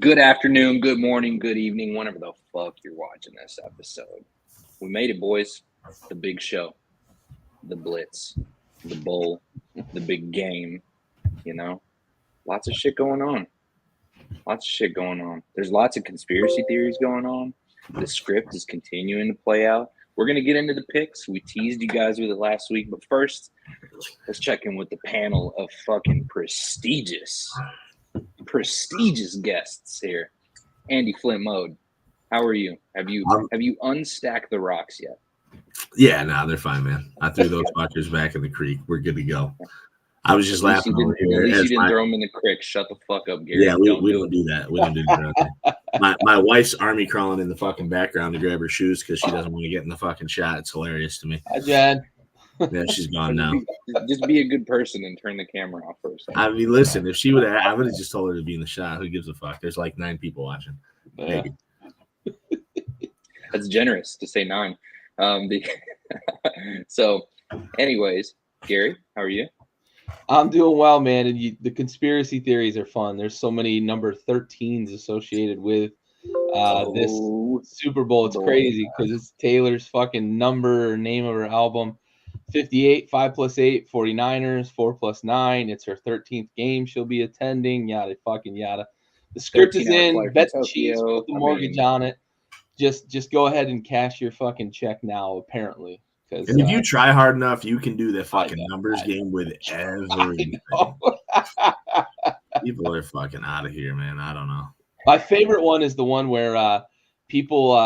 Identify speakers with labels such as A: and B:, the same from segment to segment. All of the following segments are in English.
A: Good afternoon, good morning, good evening, whenever the fuck you're watching this episode. We made it, boys. The big show, the Blitz, the bowl, the big game, Lots of shit going on. There's lots of conspiracy theories going on. The script is continuing to play out. We're going to get into the picks. We teased you guys with it last week. But first, let's check in with the panel of fucking prestigious guests here. Andy Flint Mode, how are you? Have you unstacked the rocks yet?
B: Yeah, they're fine, man. I threw those fuckers back in the creek. We're good to go. I was just laughing over here.
A: At least you didn't throw them in the creek. Shut the fuck up, Gary.
B: Yeah, we don't do that. We don't do that. My wife's army crawling in the fucking background to grab her shoes because she doesn't want to get in the fucking shot. It's hilarious to me.
C: Hi, Jen.
B: Yeah, she's gone now.
A: Just be a good person and turn the camera off for a second.
B: I mean, listen, if she would have, I would have just told her to be in the shot. Who gives a fuck? There's like 9 people watching.
C: Yeah.
A: That's generous to say 9. So, anyways, Gary, how are you?
C: I'm doing well, man. And the conspiracy theories are fun. There's so many number 13s associated with this Super Bowl. It's crazy because it's Taylor's fucking number or name of her album. 58, 5 plus 8, 49ers, 4 plus 9. It's her 13th game she'll be attending. Yada, fucking yada. The script is in. Bet the Chiefs, put the mortgage on it. Just go ahead and cash your fucking check now, apparently.
B: And if you try hard enough, you can do the fucking numbers game with everything. People are fucking out of here, man. I don't know.
C: My favorite one is the one where people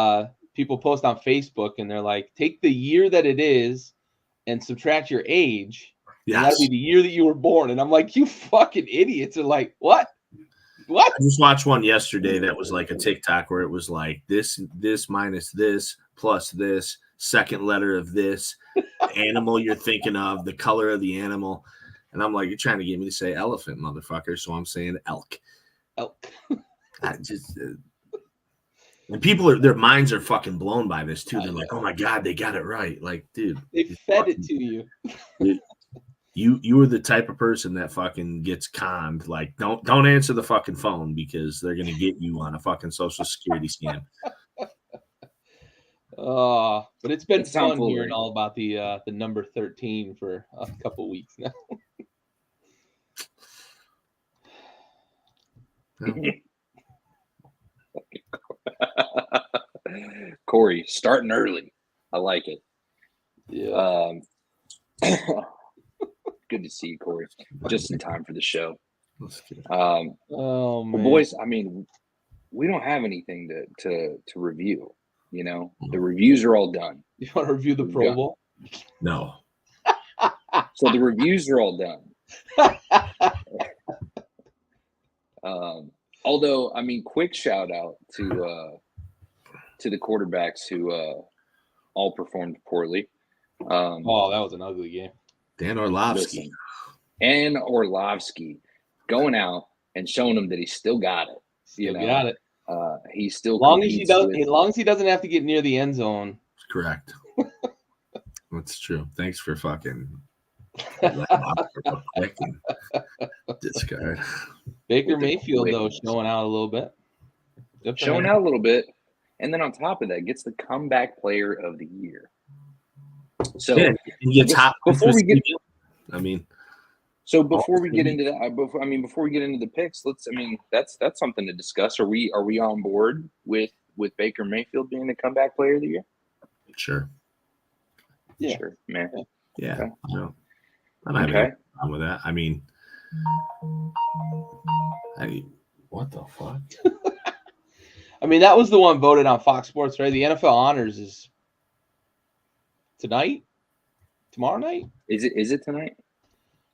C: post on Facebook and they're like, take the year that it is and subtract your age. Yes. And that'll be the year that you were born. And I'm like, you fucking idiots are like, what? What?
B: I just watched one yesterday that was like a TikTok where it was like this minus this plus this. Second letter of this animal you're thinking of, the color of the animal. And I'm like, you're trying to get me to say elephant, motherfucker. So I'm saying elk. I just and people their minds are fucking blown by this too. They're like, oh my God, they got it right. Like, dude,
C: they fed it to you.
B: You were the type of person that fucking gets conned. Like, don't answer the fucking phone because they're gonna get you on a fucking social security scam.
C: But it's been fun hearing all about the number 13 for a couple weeks now.
A: Corey, starting early. I like it.
C: Yeah.
A: Good to see you, Corey. Just in time for the show.
C: Oh man,
A: boys. I mean, we don't have anything to review. The reviews are all done.
C: You want to review the Pro Bowl?
B: No.
A: So the reviews are all done. Although, I mean, quick shout out to the quarterbacks who all performed poorly.
C: That was an ugly game.
B: Dan Orlovsky.
A: And Orlovsky going out and showing him that he still got it.
C: Got it.
A: He's still
C: as long as he doesn't have to get near the end zone.
B: Correct. That's true. Thanks for fucking discard.
C: Baker Mayfield though showing out a little bit.
A: Out a little bit, and then on top of that, gets the comeback player of the year. So
B: he gets hot
A: before we get.
B: I mean.
A: So before we get into that, before we get into the picks, that's something to discuss. Are we on board with Baker Mayfield being the comeback player of the year?
B: Sure.
C: Yeah.
A: Sure, man.
B: Yeah. Okay. No. I don't have any problem with that. I mean, what the fuck?
C: I mean, that was the one voted on Fox Sports, right? The NFL Honors is tonight? Tomorrow night?
A: Is it tonight?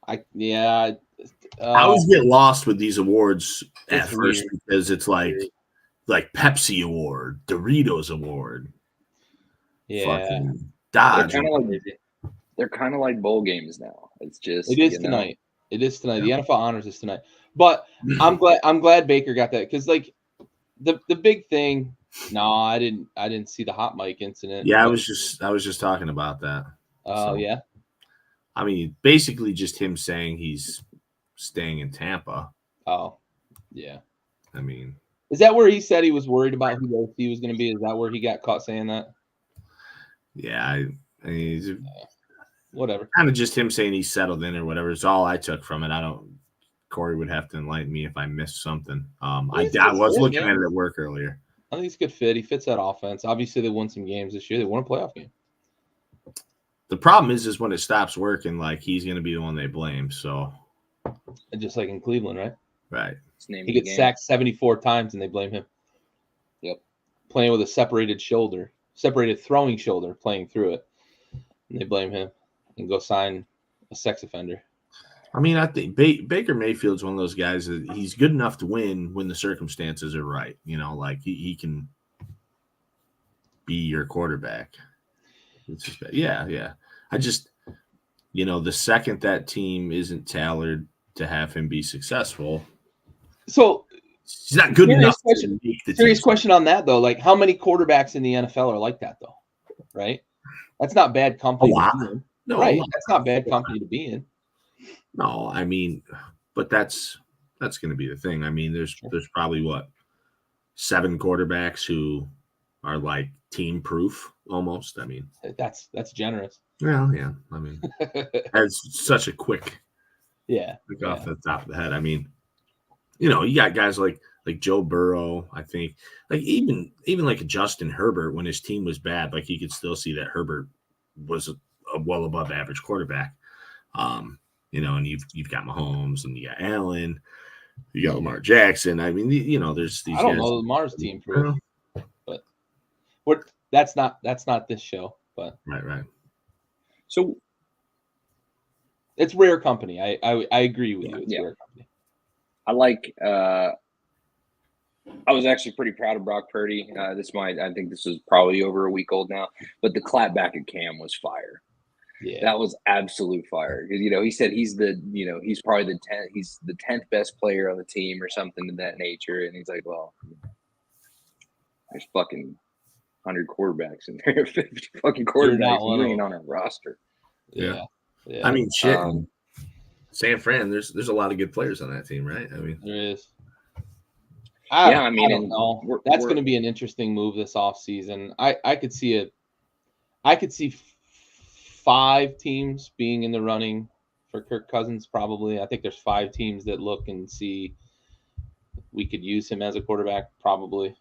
C: I
B: always get lost with these awards at first because it's like Pepsi Award, Doritos Award.
C: Yeah.
B: Dodge.
A: They're kind of like bowl games now. It's just
C: it is tonight. It is tonight. Yeah. The NFL Honors is tonight. But I'm glad Baker got that because like the big thing. No, I didn't see the hot mic incident.
B: Yeah, I was just talking about that.
C: Oh yeah.
B: I mean, basically just him saying he's staying in Tampa.
C: Oh, yeah.
B: I mean,
C: Is that where he said he was worried about who the OC was going to be? Is that where he got caught saying that?
B: Yeah, I mean, he's
C: whatever.
B: Kind of just him saying he's settled in or whatever. It's all I took from it. Corey would have to enlighten me if I missed something. I was looking at it at work earlier.
C: I think he's a good fit. He fits that offense. Obviously, they won some games this year. They won a playoff game.
B: The problem is when it stops working, like he's going to be the one they blame. So,
C: and just like in Cleveland, right?
B: Right.
C: He gets sacked 74 times, and they blame him.
A: Yep.
C: Playing with a separated throwing shoulder, playing through it, and they blame him and go sign a sex offender.
B: I mean, I think Baker Mayfield's one of those guys that he's good enough to win when the circumstances are right. You know, like he can be your quarterback. It's just, yeah. I just, the second that team isn't tailored to have him be successful,
C: so
B: he's not good enough to make the
C: serious question on that, though. Like, how many quarterbacks in the NFL are like that, though? Right? That's not bad company.
B: A lot.
C: To be in.
B: No,
C: right. That's not bad company to be in.
B: No, I mean, but that's going to be the thing. I mean, there's probably 7 quarterbacks who are like team proof almost. I mean,
C: that's generous.
B: Well, yeah. I mean, that's such a quick off the top of the head. I mean, you got guys like Joe Burrow. I think like even like Justin Herbert when his team was bad, like you could still see that Herbert was a well above average quarterback. And you've got Mahomes and you got Allen, you got Lamar Jackson. I mean, there's these.
C: I don't
B: guys.
C: know Lamar's team proof, but that's not this show. But
B: right.
A: So
C: it's rare company. I agree with you. It's rare company.
A: I was actually pretty proud of Brock Purdy. I think this is probably over a week old now, but the clap back at Cam was fire.
C: Yeah,
A: that was absolute fire. Because he said he's probably he's the 10th best player on the team or something of that nature, and he's like, well, there's fucking 100 quarterbacks in there, 50 fucking quarterbacks. You ain't on our roster.
C: Yeah.
B: I mean, shit. San Fran, there's a lot of good players on that team, right? I mean,
C: there is.
A: I
C: don't know. That's going to be an interesting move this offseason. I could see 5 teams being in the running for Kirk Cousins, probably. I think there's 5 teams that look and see we could use him as a quarterback, probably.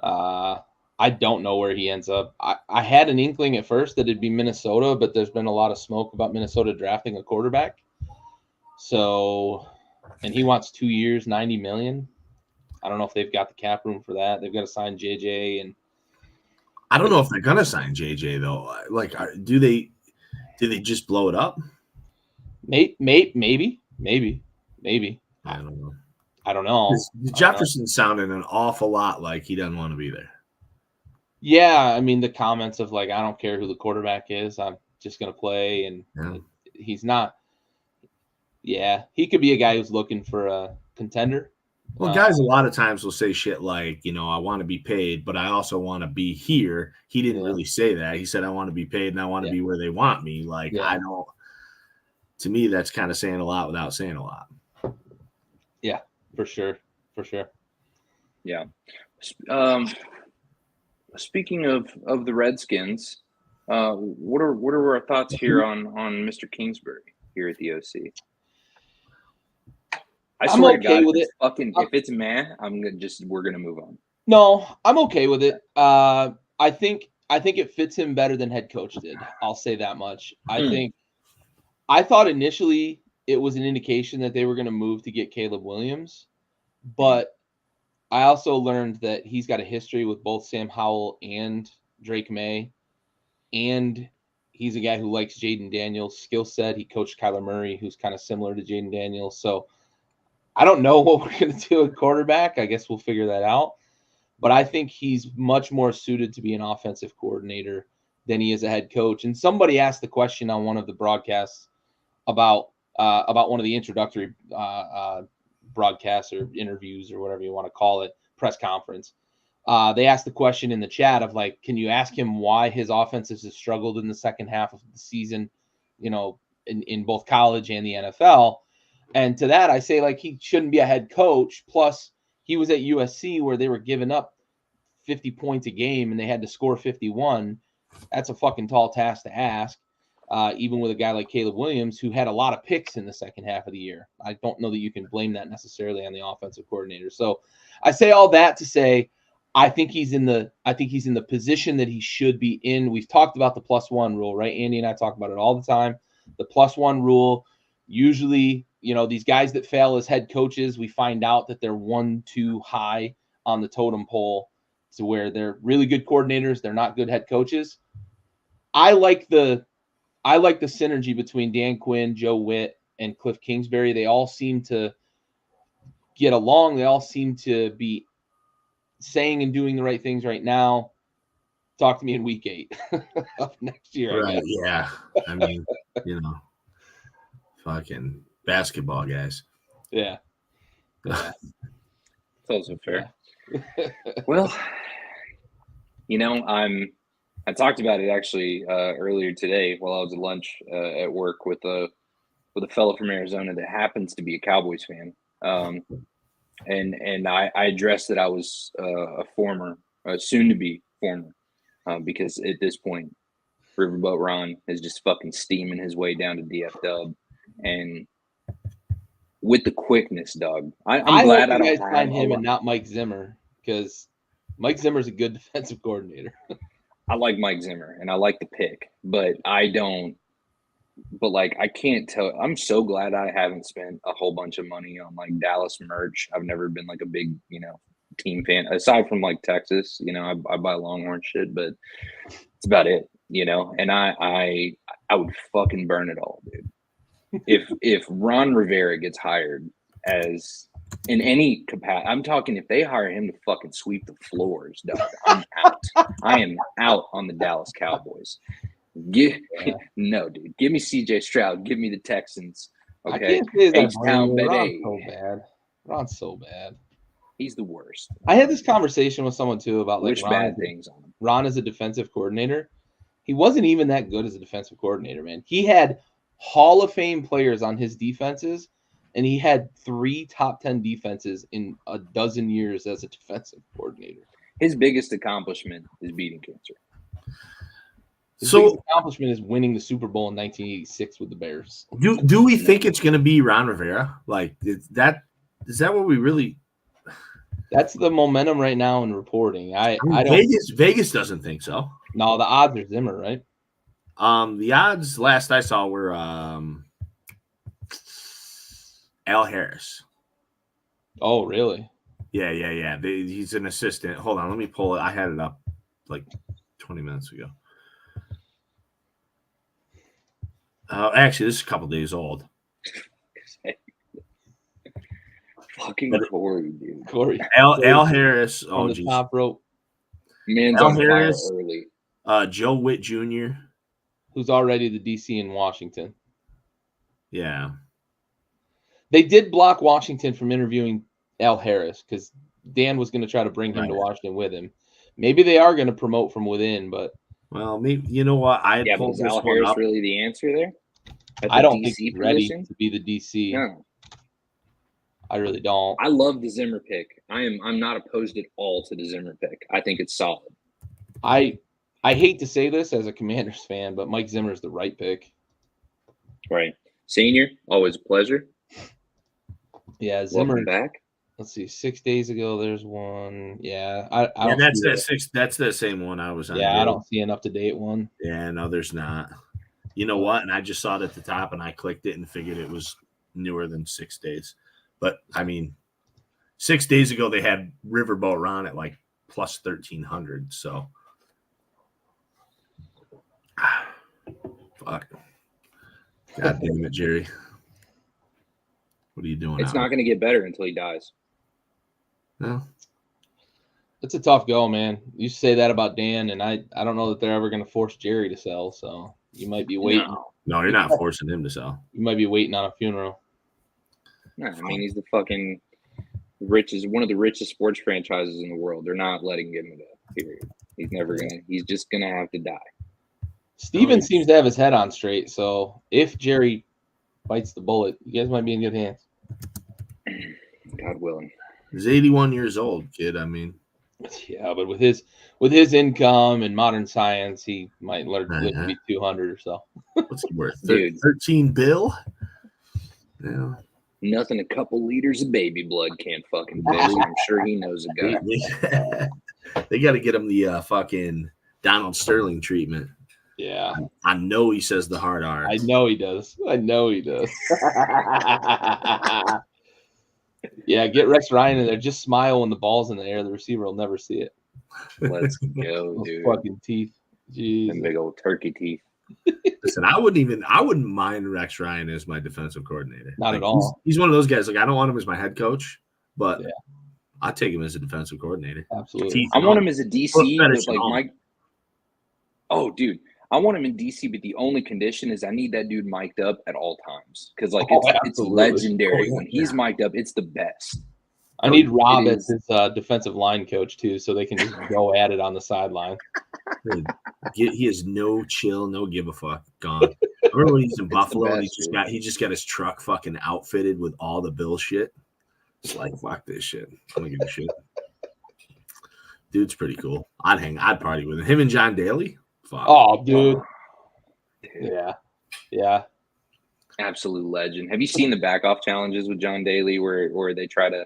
C: I don't know where he ends up. I had an inkling at first that it'd be Minnesota, but there's been a lot of smoke about Minnesota drafting a quarterback. So, and he wants 2 years, $90 million. I don't know if they've got the cap room for that. They've got to sign JJ, and
B: I don't know if they're gonna sign JJ though. Like, do they just blow it up?
C: Maybe. I don't know.
B: Jefferson sounded an awful lot like he doesn't want to be there.
C: Yeah, I mean the comments of like, I don't care who the quarterback is, I'm just gonna play, and he's not. Yeah, he could be a guy who's looking for a contender.
B: Well, guys a lot of times will say shit like, I want to be paid, but I also want to be here. He didn't really say that. He said, I want to be paid and I want to be where they want me. Like, I don't, to me, that's kind of saying a lot without saying a lot.
C: Yeah, for sure.
A: Yeah. Speaking of the Redskins, what are our thoughts here on Mr. Kingsbury here at the OC? I'm okay with it. If it's man, we're gonna move on.
C: No, I'm okay with it. I think it fits him better than head coach did. I'll say that much. I thought initially it was an indication that they were going to move to get Caleb Williams, but I also learned that he's got a history with both Sam Howell and Drake May, and he's a guy who likes Jaden Daniels' skill set. He coached Kyler Murray, who's kind of similar to Jaden Daniels. So I don't know what we're going to do at quarterback. I guess we'll figure that out. But I think he's much more suited to be an offensive coordinator than he is a head coach. And somebody asked the question on one of the broadcasts about one of the introductory broadcasts or interviews or whatever you want to call it, press conference. They asked the question in the chat of like, can you ask him why his offenses have struggled in the second half of the season, in both college and the NFL? And to that, I say, like, he shouldn't be a head coach. Plus, he was at USC where they were giving up 50 points a game and they had to score 51. That's a fucking tall task to ask. Even with a guy like Caleb Williams, who had a lot of picks in the second half of the year. I don't know that you can blame that necessarily on the offensive coordinator. So I say all that to say, I think he's in the position that he should be in. We've talked about the +1 rule, right? Andy and I talk about it all the time. The +1 rule, usually, these guys that fail as head coaches, we find out that they're 1 too high on the totem pole to where they're really good coordinators. They're not good head coaches. I like the synergy between Dan Quinn, Joe Witt, and Cliff Kingsbury. They all seem to get along. They all seem to be saying and doing the right things right now. Talk to me in week 8 of next year.
B: Right? Yeah. I mean, fucking basketball guys.
C: Yeah.
A: It's also fair.
C: Yeah.
A: Well, I talked about it actually earlier today while I was at lunch at work with a fellow from Arizona that happens to be a Cowboys fan. And I addressed that I was a former, soon to be former, because at this point, Riverboat Ron is just fucking steaming his way down to DF Dub, and with the quickness, dog. I'm glad I don't
C: find him and not Mike Zimmer, because Mike Zimmer's a good defensive coordinator.
A: I like Mike Zimmer and I like the pick, but I don't. But I can't tell. I'm so glad I haven't spent a whole bunch of money on Dallas merch. I've never been a big, team fan aside from Texas. I buy Longhorn shit, but it's about it. And I would fucking burn it all, dude. If Ron Rivera gets hired as in any capacity, I'm talking if they hire him to fucking sweep the floors, dog, I'm out. I am out on the Dallas Cowboys. No, dude. Give me CJ Stroud. Give me the Texans. Okay. H-Town,
C: Ron's so bad.
A: He's the worst.
C: I had this conversation with someone too about
A: Wish bad things on him.
C: Ron as a defensive coordinator. He wasn't even that good as a defensive coordinator, man. He had Hall of Fame players on his defenses, and he had 3 top 10 defenses in a dozen years as a defensive coordinator.
A: His biggest accomplishment is beating cancer.
C: His biggest accomplishment is winning the Super Bowl in 1986 with the Bears.
B: Do we think it's going to be Ron Rivera? Is that what we really?
C: That's the momentum right now in reporting. I don't.
B: Vegas doesn't think so.
C: No, the odds are Zimmer, right?
B: The odds last I saw were Al Harris.
C: Oh, really?
B: Yeah. He's an assistant. Hold on, let me pull it. I had it up 20 minutes ago. Actually, this is a couple days old.
A: Fucking Corey, dude.
C: Corey.
B: Al Harris.
C: On the top rope.
A: Man's
B: Al
A: on
B: Harris,
A: fire early.
B: Joe Witt Jr.,
C: who's already the DC in Washington.
B: Yeah.
C: They did block Washington from interviewing Al Harris because Dan was going to try to bring him to Washington with him. Maybe they are going to promote from within, but.
B: Well, maybe, you know what?
A: But is Al Harris really the answer there?
C: I don't think he's ready to be the DC.
A: No.
C: I really don't.
A: I love the Zimmer pick. I'm not opposed at all to the Zimmer pick. I think it's solid.
C: I hate to say this as a Commanders fan, but Mike Zimmer is the right pick.
A: Right. Senior, always a pleasure.
C: Yeah, Zimmer.
A: Welcome back.
C: Let's see. 6 days ago, there's one. Yeah,
B: that's the same one I was on.
C: Yeah, I don't see an up-to-date one.
B: Yeah, no, there's not. You know what? And I just saw it at the top, and I clicked it and figured it was newer than 6 days. But, 6 days ago, they had Riverboat Ron at plus 1,300. So, fuck. God damn it, Jerry. What are you doing?
A: It's not going to get better until he dies.
B: No.
C: It's a tough go, man. You say that about Dan, and I don't know that they're ever going to force Jerry to sell. So you might be waiting.
B: No, you're not forcing him to sell.
C: You might be waiting on a funeral.
A: No, he's the fucking richest, one of the richest sports franchises in the world. They're not letting him go. Period. He's just gonna have to die.
C: Steven seems to have his head on straight. So if Jerry bites the bullet, you guys might be in good hands.
A: God willing.
B: He's 81 years old, kid. I mean,
C: Yeah, but with his income and modern science, he might live to be 200 or so.
B: What's he worth?
A: Dude.
B: 13 bill? Yeah.
A: Nothing a couple liters of baby blood can't fucking fix. I'm sure he knows a guy.
B: They got to get him the fucking Donald Sterling treatment.
C: Yeah.
B: I know he says the hard R.
C: I know he does. Yeah, get Rex Ryan in there. Just smile when the ball's in the air. The receiver will never see it.
A: Let's go,
C: Those
A: dude.
C: fucking teeth. Jeez.
A: Them big old turkey teeth.
B: Listen, I wouldn't mind Rex Ryan as my defensive coordinator.
C: Not at all.
B: He's one of those guys. Like, I don't want him as my head coach, but
C: Yeah.
B: I'd take him as a defensive coordinator.
C: Absolutely.
A: I want him as a DC with like
B: all.
A: Mike. Oh, dude. I want him in DC, but the only condition is I need that dude mic'd up at all times. Because like it's legendary. When he's mic'd up, it's the best.
C: I need Rob as his defensive line coach too, so they can just go at it on the sideline.
B: He has no chill, no give a fuck. Gone. I remember when he's in Buffalo and he just got his truck fucking outfitted with all the Bill shit. It's like, fuck this shit. I don't give a shit. Dude's pretty cool. I'd party with him. Him and John Daly. Fuck.
C: Oh, dude. Yeah.
A: Absolute legend. Have you seen the back off challenges with John Daly where they try to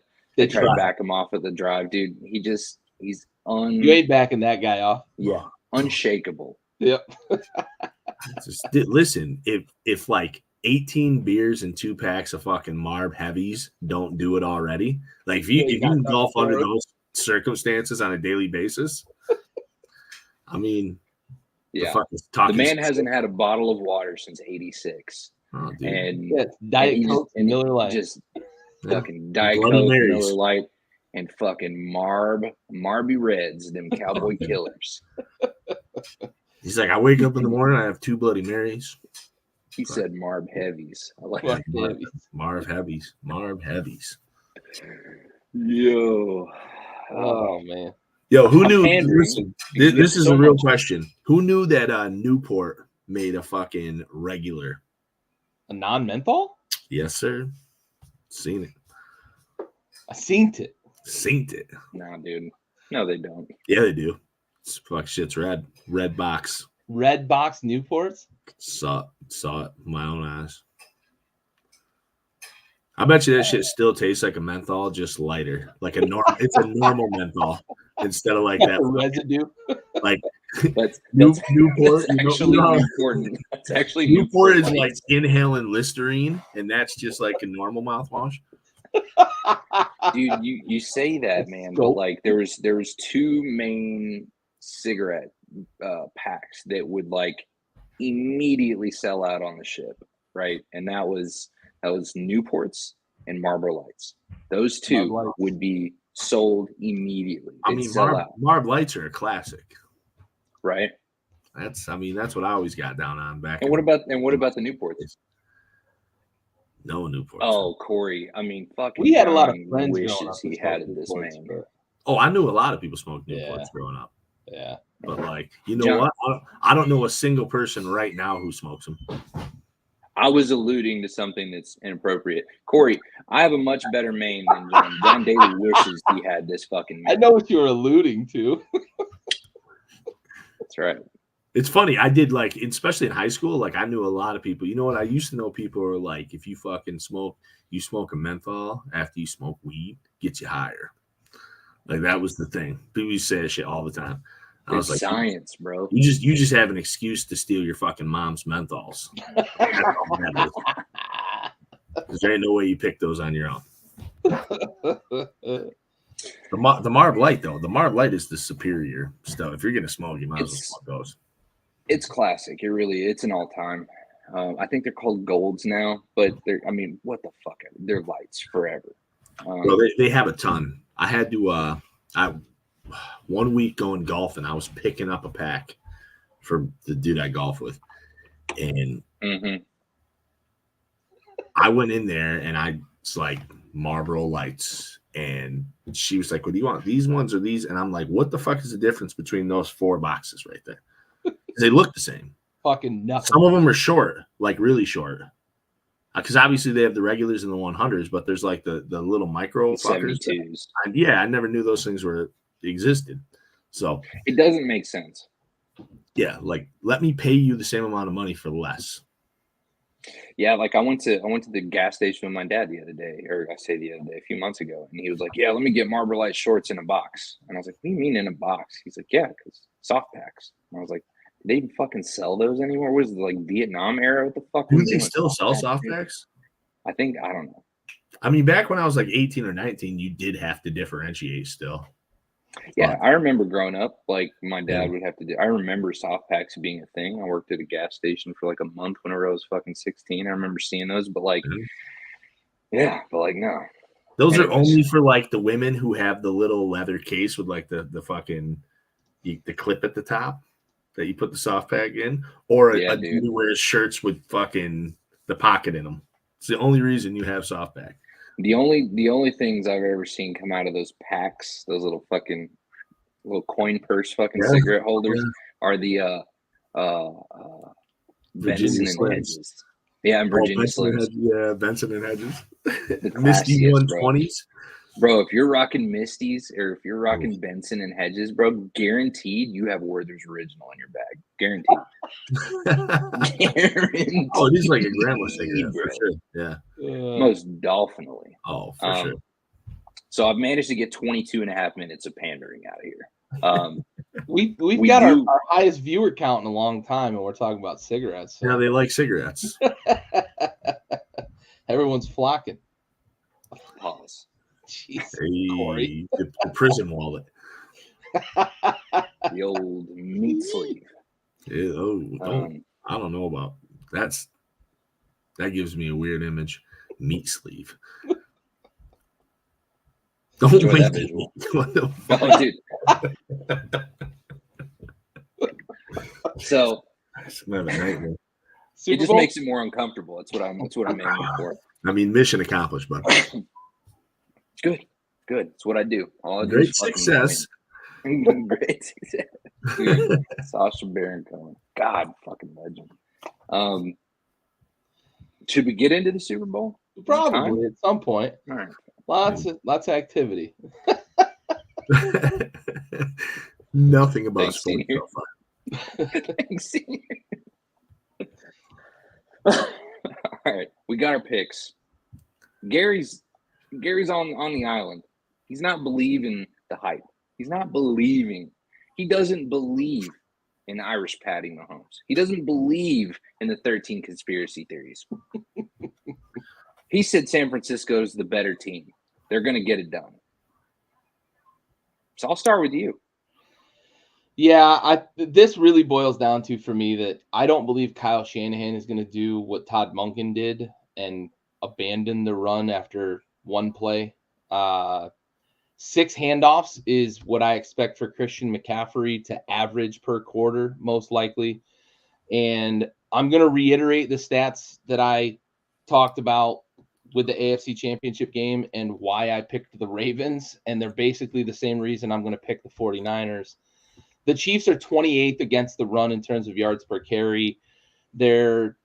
A: back him off at the drive, dude? He's
C: you ain't backing that guy off.
A: Yeah, unshakable.
C: Yep.
B: Listen, if like 18 beers and 2 packs of fucking Marb heavies don't do it already, like if you can golf under those circumstances on a daily basis, I mean,
A: yeah, the man hasn't had a bottle of water since '86, and
C: Diet Coke and Miller Lite,
A: just fucking Diet Coke, Miller Lite, and fucking Marby Reds, them cowboy killers.
B: He's like, I wake up in the morning, I have 2 Bloody Marys.
A: He said Marb Heavies. I like
B: Marb Heavies.
A: Yo.
C: Oh man.
B: Yo, who knew? Listen, this is a real question. Who knew that Newport made a fucking regular?
C: A non-menthol?
B: Yes, sir. Seen it.
C: I seen it.
B: Synced it.
A: Nah, dude. No, they don't.
B: Yeah, they do. Fuck shit's red. Red box.
C: Red box Newports?
B: Saw it with my own eyes. I bet you that shit still tastes like a menthol, just lighter. Like it's a normal menthol instead of like that
C: residue.
B: Like
A: that's
B: Newport.
A: That's actually important. That's actually
B: Newport is like inhaling Listerine, and that's just like a normal mouthwash.
A: Dude, you say that, man, but like there was 2 main cigarette packs that would like immediately sell out on the ship, right? And that was Newports and Marlboro Lights. Those 2 would be sold immediately.
B: I mean, Marb Lights are a classic,
A: right?
B: That's what I always got down on back.
A: And what about the Newports?
B: No Newports.
A: Oh, Corey. I mean, fucking.
C: We had a lot of friends
A: wishes he had at this man.
B: Oh, I knew a lot of people smoked Newports growing up.
C: Yeah.
B: But like, you know what? I don't know a single person right now who smokes them.
A: I was alluding to something that's inappropriate. Corey, I have a much better main than John. John Daly wishes he had this fucking man.
C: I know what you were alluding to.
A: That's right.
B: It's funny. I did like, especially in high school, like I knew a lot of people. You know what? I used to know people who are like, if you fucking smoke a menthol after you smoke weed, gets you higher. Like that was the thing. People used to say that shit all the time. I was like,
A: science, bro.
B: You just have an excuse to steal your fucking mom's menthols. Because there ain't no way you pick those on your own. The Marb Light, though, the Marb Light is the superior stuff. If you're gonna smoke, you might as well smoke those. It's
A: classic. It's an all time. I think they're called golds now, but what the fuck? They're lights forever.
B: Well, they have a ton. I had to. 1 week going golfing, I was picking up a pack for the dude I golf with, and I went in there and I was like Marlboro Lights, and she was like, "What do you want? These ones or these?" And I'm like, "What the fuck is the difference between those 4 boxes right there?" They look the same.
C: Fucking nothing.
B: Some of them are short, like really short. because obviously they have the regulars and the 100s, but there's like the little micro fuckers.
A: 72s.
B: Yeah, I never knew those things existed. So
A: it doesn't make sense.
B: Yeah, like let me pay you the same amount of money for less.
A: Yeah, like I went to the gas station with my dad the other day, or a few months ago, and he was like, "Yeah, let me get Marlboro Light shorts in a box." And I was like, "What do you mean in a box?" He's like, "Yeah, because soft packs." And I was like, "Do they even fucking sell those anymore? Was it like Vietnam era? What the fuck?"
B: Do they still sell soft packs?
A: I don't know.
B: I mean, back when I was like 18 or 19, you did have to differentiate still.
A: Yeah, I remember growing up, like my dad would have to do. I remember soft packs being a thing. I worked at a gas station for like a month whenever I was fucking 16. I remember seeing those, but like, no.
B: Those are only for like the women who have the little leather case with like the fucking the clip at the top that you put the soft pack in, or a dude who wears shirts with fucking the pocket in them. It's the only reason you have soft pack.
A: The only things I've ever seen come out of those packs, those little coin purse cigarette holders, are the Benson and Hedges. Yeah, and Virginia Slims.
B: Yeah, Benson and Hedges.
A: The
B: Misty 120s.
A: Bro, if you're rocking Misties or if you're rocking Benson and Hedges, bro, guaranteed you have Werther's Original in your bag. Guaranteed. Guaranteed.
B: Oh, it is like a grandma cigarette, for sure. Yeah.
A: Most definitely.
B: Oh, for sure.
A: So I've managed to get 22 and a half minutes of pandering out of here.
C: We've got our highest viewer count in a long time, and we're talking about cigarettes. So.
B: Yeah, they like cigarettes.
C: Everyone's flocking.
A: Pause.
C: Jesus,
B: hey, the prison wallet.
A: The old meat sleeve.
B: Yeah, I don't know about that gives me a weird image. Meat sleeve. Don't
A: enjoy that visual. Oh, dude. So it just makes it more uncomfortable. That's what I'm aiming for.
B: I mean, mission accomplished, but
A: good. It's what I do. All I do
B: Great success.
A: Great success. Dude, Sacha Baron Cohen. God, fucking legend. Should we get into the Super Bowl?
C: Probably at some point.
A: All right.
C: Lots of activity.
B: Nothing about
A: Thanks,
B: sports so far.
A: Thanks, all right, we got our picks. Gary's on the island. He's not believing the hype. He's not believing. He doesn't believe in Irish Patty Mahomes. He doesn't believe in the 13 conspiracy theories. He said San Francisco's the better team. They're going to get it done. So I'll start with you.
C: Yeah, this really boils down to, for me, that I don't believe Kyle Shanahan is going to do what Todd Monken did and abandon the run after one play. 6 handoffs is what I expect for Christian McCaffrey to average per quarter, most likely. And I'm going to reiterate the stats that I talked about with the AFC Championship game and why I picked the Ravens. And they're basically the same reason I'm going to pick the 49ers. The Chiefs are 28th against the run in terms of yards per carry. They're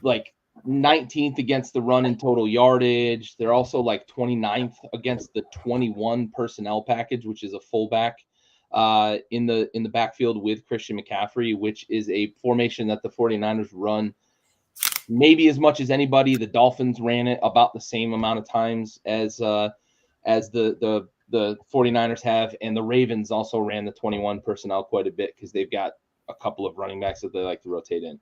C: like 19th against the run in total yardage. They're also like 29th against the 21 personnel package, which is a fullback in the backfield with Christian McCaffrey, which is a formation that the 49ers run maybe as much as anybody. The Dolphins ran it about the same amount of times as the 49ers have, and the Ravens also ran the 21 personnel quite a bit because they've got a couple of running backs that they like to rotate in.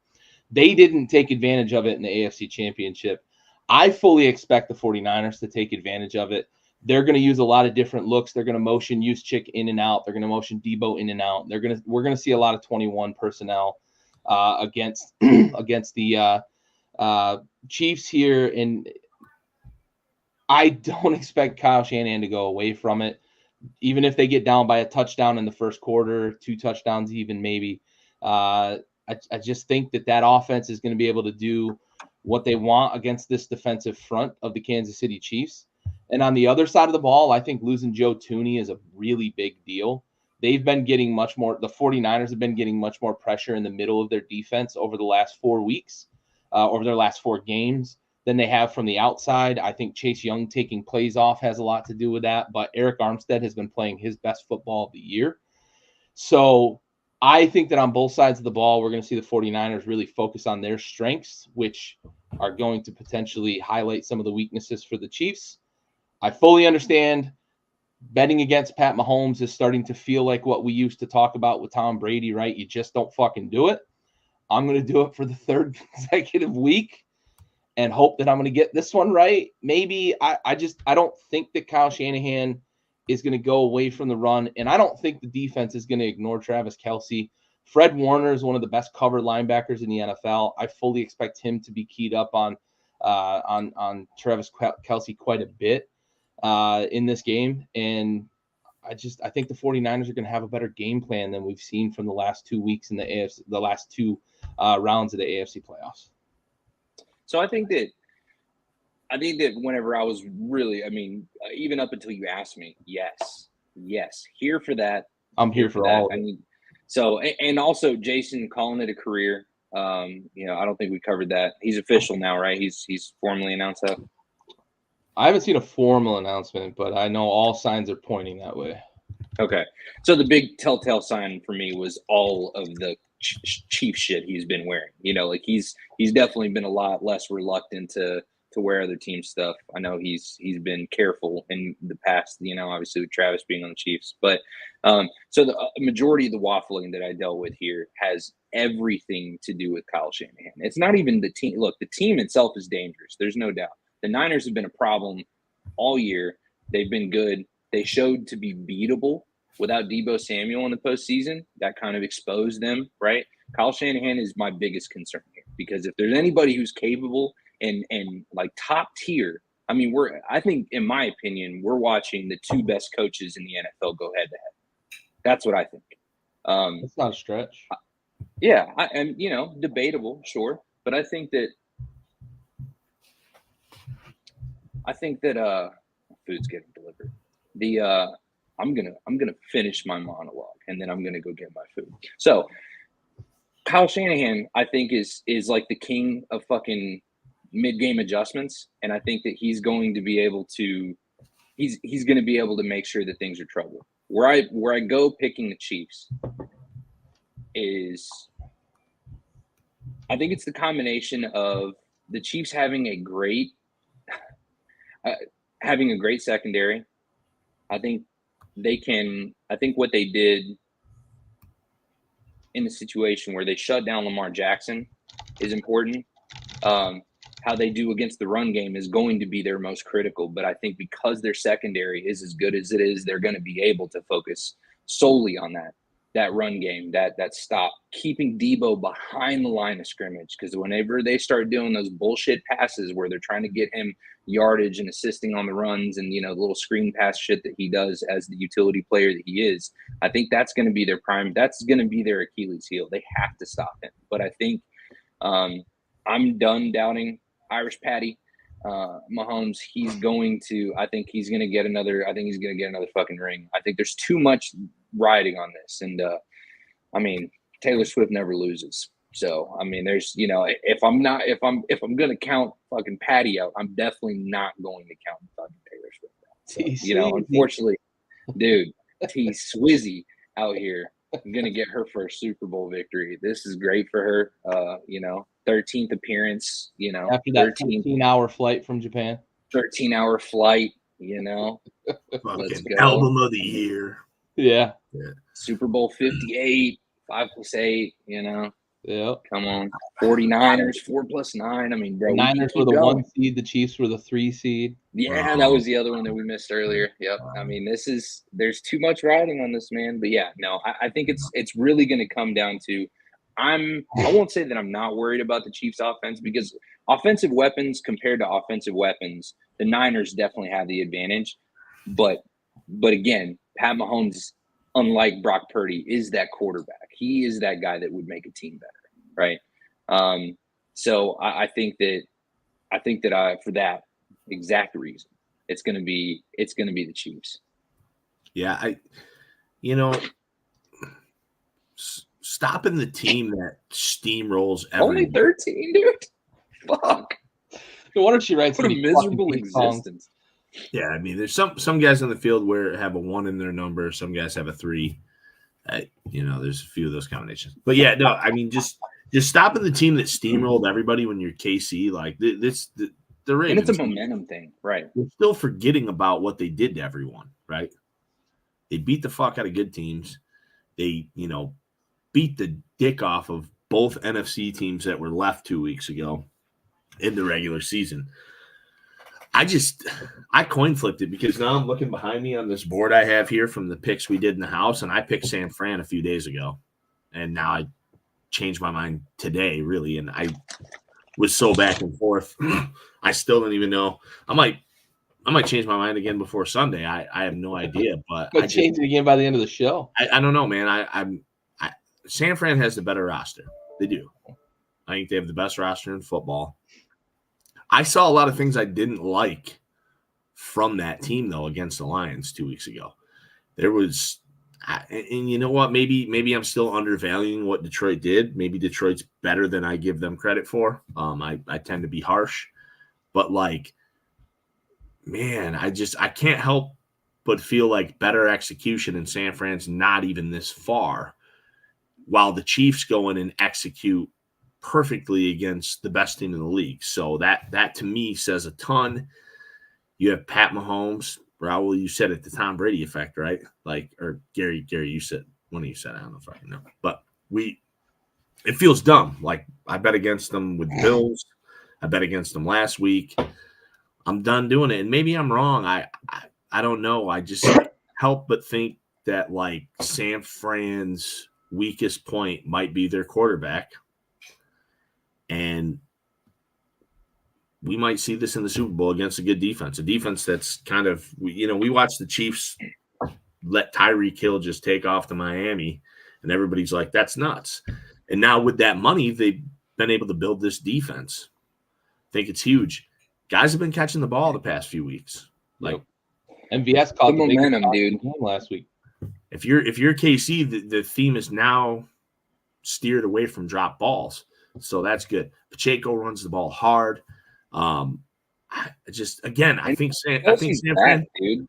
C: They didn't take advantage of it in the AFC Championship. I fully expect the 49ers to take advantage of it. They're going to use a lot of different looks. They're going to motion Juszczyk in and out. They're going to motion Debo in and out. We're going to see a lot of 21 personnel against the Chiefs here, and I don't expect Kyle Shanahan to go away from it, even if they get down by a touchdown in the first quarter, 2 touchdowns even maybe. I just think that offense is going to be able to do what they want against this defensive front of the Kansas City Chiefs. And on the other side of the ball, I think losing Joe Thuney is a really big deal. They've been getting the 49ers have been getting much more pressure in the middle of their defense over the last 4 weeks, over their last 4 games than they have from the outside. I think Chase Young taking plays off has a lot to do with that, but Eric Armstead has been playing his best football of the year. So I think that on both sides of the ball, we're going to see the 49ers really focus on their strengths, which are going to potentially highlight some of the weaknesses for the Chiefs. I fully understand betting against Pat Mahomes is starting to feel like what we used to talk about with Tom Brady, right? You just don't fucking do it. I'm going to do it for the third consecutive week and hope that I'm going to get this one right. Maybe I don't think that Kyle Shanahan is going to go away from the run, and I don't think the defense is going to ignore Travis Kelce. Fred Warner is one of the best covered linebackers in the NFL. I fully expect him to be keyed up on Travis Kelce quite a bit in this game, and I think the 49ers are going to have a better game plan than we've seen from the last 2 weeks in the AFC, the last two rounds of the AFC playoffs.
A: So I think that whenever I was really, even up until you asked me, yes, here for that.
C: I'm here for all of it.
A: So, and also Jason calling it a career. I don't think we covered that. He's official now, right? He's formally announced that.
C: I haven't seen a formal announcement, but I know all signs are pointing that way.
A: Okay. So the big telltale sign for me was all of the Chief shit he's been wearing. He's definitely been a lot less reluctant to wear other team stuff. I know he's been careful in the past, obviously with Travis being on the Chiefs. But so the majority of the waffling that I dealt with here has everything to do with Kyle Shanahan. It's not even the team. Look, the team itself is dangerous. There's no doubt. The Niners have been a problem all year. They've been good. They showed to be beatable without Deebo Samuel in the postseason. That kind of exposed them, right? Kyle Shanahan is my biggest concern here because if there's anybody who's capable and like top tier, I think, in my opinion, we're watching the two best coaches in the NFL go head to head. That's what I think.
C: That's not a stretch.
A: Yeah, and debatable, sure, but I think that food's getting delivered. I'm gonna finish my monologue and then I'm gonna go get my food. So Kyle Shanahan, I think, is like the king of fucking mid-game adjustments, and I think that he's going to be able to make sure that things are trouble. Where I go picking the Chiefs is, I think it's the combination of the Chiefs having a great secondary. I think what they did in the situation where they shut down Lamar Jackson is important. How they do against the run game is going to be their most critical. But I think because their secondary is as good as it is, they're going to be able to focus solely on that run game, that stop, keeping Deebo behind the line of scrimmage. Because whenever they start doing those bullshit passes where they're trying to get him yardage and assisting on the runs and, the little screen pass shit that he does as the utility player that he is, I think that's going to be their prime. That's going to be their Achilles heel. They have to stop him. But I think I'm done doubting Irish Patty. Mahomes, I think he's going to get another fucking ring. I think there's too much riding on this. And Taylor Swift never loses. So, there's, if I'm going to count fucking Patty out, I'm definitely not going to count fucking Taylor Swift out. So, unfortunately, dude, T Swizzy out here, going to get her first Super Bowl victory. This is great for her. 13th appearance,
C: after that 13-hour flight from Japan.
A: 13-hour flight, Let's go.
B: Album of the year.
C: Yeah.
A: Super Bowl 58, 5+8,
C: Yeah.
A: Come on. 49ers, 4+9. Bro.
C: Niners were the 1 seed, the Chiefs were the 3 seed.
A: Yeah, that was the other one that we missed earlier. Yep. There's too much riding on this, man. But yeah, no, I think it's really going to come down to, I won't say that I'm not worried about the Chiefs offense, because offensive weapons compared to offensive weapons, the Niners definitely have the advantage. But again, Pat Mahomes, unlike Brock Purdy, is that quarterback. He is that guy that would make a team better, right? So I think that for that exact reason, it's gonna be the Chiefs.
B: Yeah, stopping the team that steamrolls every
A: only 13, dude. Fuck.
C: No wonder she writes
A: What a
C: any
A: miserable
C: fucking songs.
A: existence.
B: Yeah, I mean, there's some guys on the field where have a 1 in their number. Some guys have a 3. There's a few of those combinations. But yeah, no, I mean, just stopping the team that steamrolled everybody when you're KC, like the Ravens.
A: And it's a momentum thing, right?
B: We're still forgetting about what they did to everyone, right? They beat the fuck out of good teams. They, beat the dick off of both NFC teams that were left 2 weeks ago in the regular season. I coin flipped it because now I'm looking behind me on this board I have here from the picks we did in the house, and I picked San Fran a few days ago, and now I changed my mind today, really, and I was so back and forth. I still don't even know. I might change my mind again before Sunday. I have no idea, but
C: But change it again by the end of the show.
B: I don't know, man. San Fran has the better roster. They do. I think they have the best roster in football. I saw a lot of things I didn't like from that team, though, against the Lions 2 weeks ago. There was, and you know what? Maybe I'm still undervaluing what Detroit did. Maybe Detroit's better than I give them credit for. I tend to be harsh, but man, I can't help but feel like better execution in San Fran's not even this far, while the Chiefs go in and execute perfectly against the best team in the league. So that to me says a ton. You have Pat Mahomes, Raul, you said it, the Tom Brady effect, right? Or Gary, you said, one of you said, I don't know if I know, but it feels dumb. Like I bet against them with the Bills. I bet against them last week. I'm done doing it. And maybe I'm wrong. I don't know. I just help but think that San Fran's weakest point might be their quarterback. And we might see this in the Super Bowl against a good defense, a defense that's kind of, we watched the Chiefs let Tyreek Hill just take off to Miami, and everybody's like, that's nuts. And now with that money, they've been able to build this defense. I think it's huge. Guys have been catching the ball the past few weeks.
C: MVS caught
A: the momentum, dude.
C: Last week.
B: If you're KC, the theme is now steered away from drop balls. So that's good. Pacheco runs the ball hard. I think San Fran,
A: dude.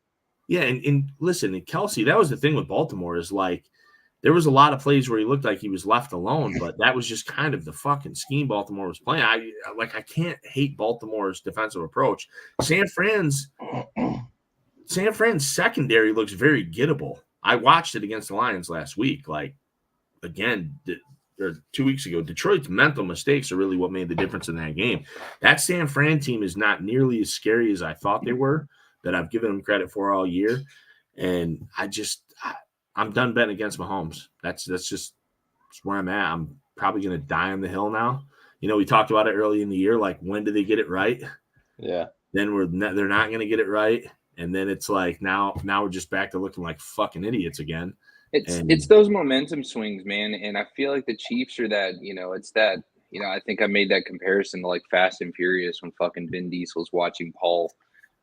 B: Yeah, and listen, and Kelsey, that was the thing with Baltimore is there was a lot of plays where he looked like he was left alone, but that was just kind of the fucking scheme Baltimore was playing. I can't hate Baltimore's defensive approach. San Fran's secondary looks very gettable. I watched it against the Lions last week. Or 2 weeks ago, Detroit's mental mistakes are really what made the difference in that game. That San Fran team is not nearly as scary as I thought they were, that I've given them credit for all year. And I'm done betting against Mahomes. That's just where I'm at. I'm probably going to die on the hill now. We talked about it early in the year, when do they get it right?
C: Yeah.
B: Then they're not going to get it right. And then it's now we're just back to looking like fucking idiots again.
A: It's those momentum swings, man. And I feel like the Chiefs are that, it's that, I think I made that comparison to Fast and Furious when fucking Vin Diesel's watching Paul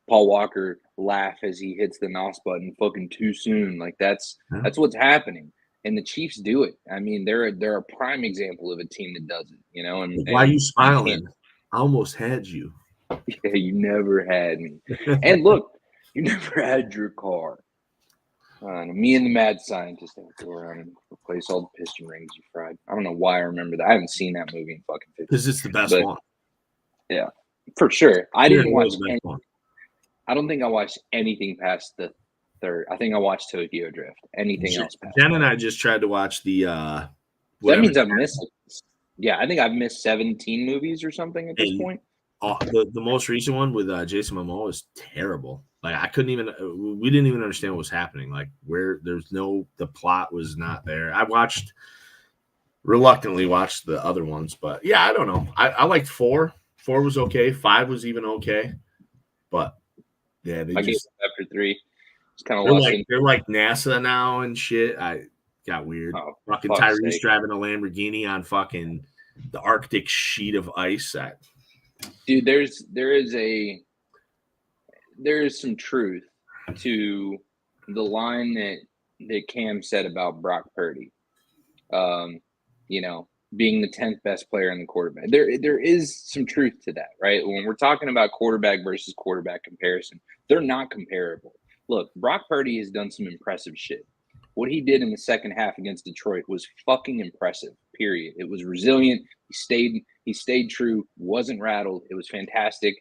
A: Walker laugh as he hits the NOS button fucking too soon. That's what's happening. And the Chiefs do it. I mean, they're a prime example of a team that does it, And
B: why are you smiling? I almost had you.
A: Yeah, you never had me. And look, you never had your car. Me and the mad scientist have to go around and replace all the piston rings you fried. I don't know why I remember that. I haven't seen that movie in fucking 50
B: because it's the best one.
A: Yeah, for sure. I didn't watch
B: any.
A: I don't think I watched anything past the third. I think I watched Tokyo Drift. Anything else past
B: Jen and I just tried to watch the
A: that means I've missed it. Yeah, I think I've missed 17 movies or something at this point.
B: The most recent one with Jason Momoa is terrible. I couldn't even. We didn't even understand what was happening. The plot was not there. I reluctantly watched the other ones, but yeah, I don't know. I liked 4. 4 was okay. 5 was even okay, but yeah,
A: I gave after 3. It's kind of lost.
B: They're like NASA now and shit. I got weird. Fucking Tyrese driving a Lamborghini on fucking the Arctic sheet of ice.
A: Dude, there is some truth to the line that Cam said about Brock Purdy. being the 10th best player in the quarterback. There is some truth to that, right? When we're talking about quarterback versus quarterback comparison, they're not comparable. Look, Brock Purdy has done some impressive shit. What he did in the second half against Detroit was fucking impressive, period. It was resilient. He stayed true, wasn't rattled. It was fantastic.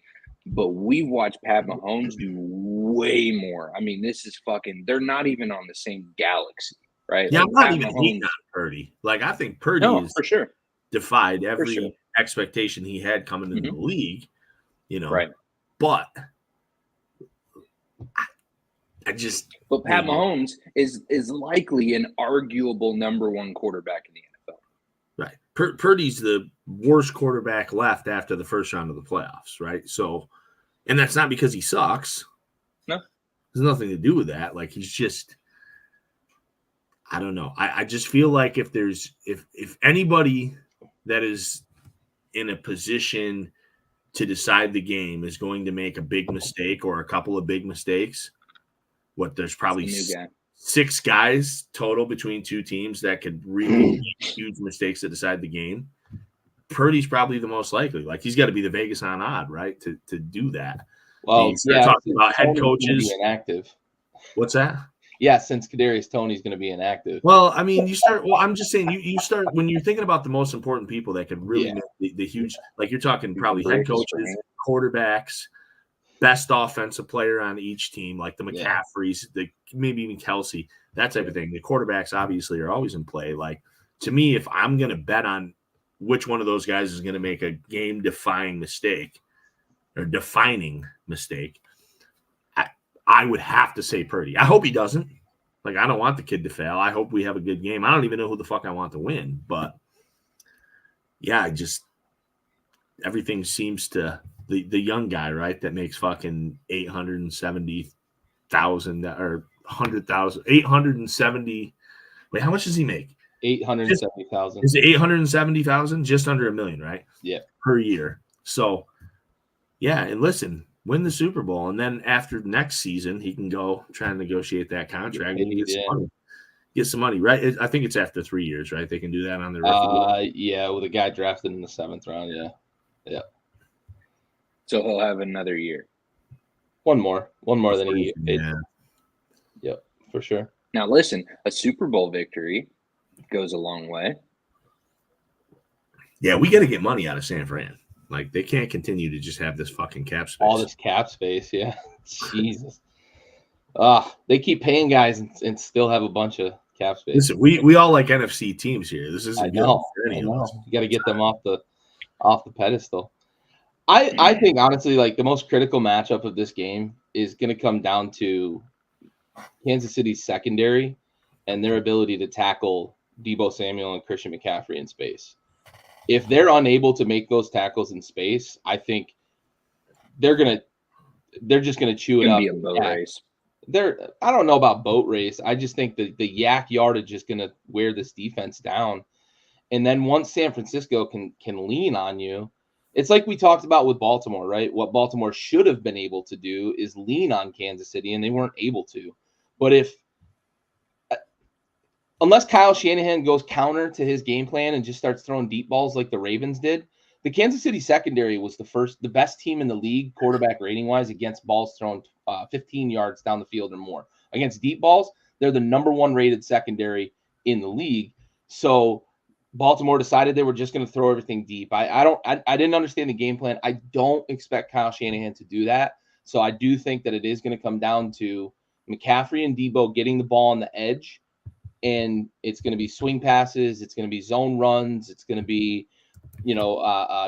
A: But we've watched Pat Mahomes do way more. I mean, this is fucking, they're not even on the same galaxy, right?
B: Yeah,
A: Like
B: I'm not
A: Pat
B: even
A: Mahomes,
B: hating on Purdy. Like, I think Purdy
A: no,
B: is
A: for sure.
B: defied
A: For
B: every
A: sure.
B: expectation he had coming into the league, you know.
A: Right.
B: But I just.
A: But Pat Mahomes is likely an arguable number one quarterback in the NFL.
B: Right. Purdy's the worst quarterback left after the first round of the playoffs, right? So, and that's not because he sucks.
A: No.
B: There's nothing to do with that. Like, he's just, I don't know. I just feel like if anybody that is in a position to decide the game is going to make a big mistake or a couple of big mistakes, there's probably six guys total between two teams that could really make huge mistakes to decide the game. Purdy's probably the most likely. Like, he's got to be the Vegas on odd, right, to do that.
C: Well, yeah,
B: talking about head coaches.
C: Inactive.
B: What's that?
C: Yeah, since Kadarius Toney's going to be inactive.
B: Well, I mean, I'm just saying you start when you're thinking about the most important people that could really make the huge, like, you're talking probably head coaches, quarterbacks, best offensive player on each team, like the McCaffreys, maybe even Kelsey, that type of thing. The quarterbacks obviously are always in play. Like, to me, if I'm going to bet on which one of those guys is going to make a game-defining mistake or defining mistake, I would have to say Purdy. I hope he doesn't. Like, I don't want the kid to fail. I hope we have a good game. I don't even know who the fuck I want to win. But, yeah, everything seems to the young guy, right, that makes fucking 870,000 or 100,000, 870. Wait, how much does he make?
C: 870,000.
B: Is it 870,000? Just under $1 million, right?
C: Yeah.
B: Per year. So, yeah, and listen, win the Super Bowl, and then after next season, he can go try and negotiate that contract and get some money. Get some money, right? I think it's after 3 years, right? They can do that on their rookie.
C: Yeah, with a guy drafted in the 7th round, yeah.
A: So he'll have another year.
C: One more than he. Yep, for sure.
A: Now, listen, a Super Bowl victory goes a long way.
B: Yeah, we got to get money out of San Fran. Like, they can't continue to just have this fucking cap space.
C: All this cap space, yeah. Jesus. They keep paying guys and still have a bunch of cap space.
B: Listen, we all like NFC teams here. This isn't good for any of us.
C: You got to get them off the pedestal. I think, honestly, like, the most critical matchup of this game is going to come down to Kansas City's secondary and their ability to tackle Deebo Samuel and Christian McCaffrey in space. If they're unable to make those tackles in space, I think they're just gonna chew it up.
A: Be a boat race.
C: I don't know about boat race. I just think that the yak yardage is gonna wear this defense down. And then once San Francisco can lean on you, it's like we talked about with Baltimore, right? What Baltimore should have been able to do is lean on Kansas City, and they weren't able to. But unless Kyle Shanahan goes counter to his game plan and just starts throwing deep balls like the Ravens did, the Kansas City secondary was the best team in the league quarterback rating wise against balls thrown 15 yards down the field or more. Against deep balls, they're the number one rated secondary in the league. So Baltimore decided they were just going to throw everything deep. I didn't understand the game plan. I don't expect Kyle Shanahan to do that. So I do think that it is going to come down to McCaffrey and Deebo getting the ball on the edge. And it's going to be swing passes. It's going to be zone runs. It's going to be,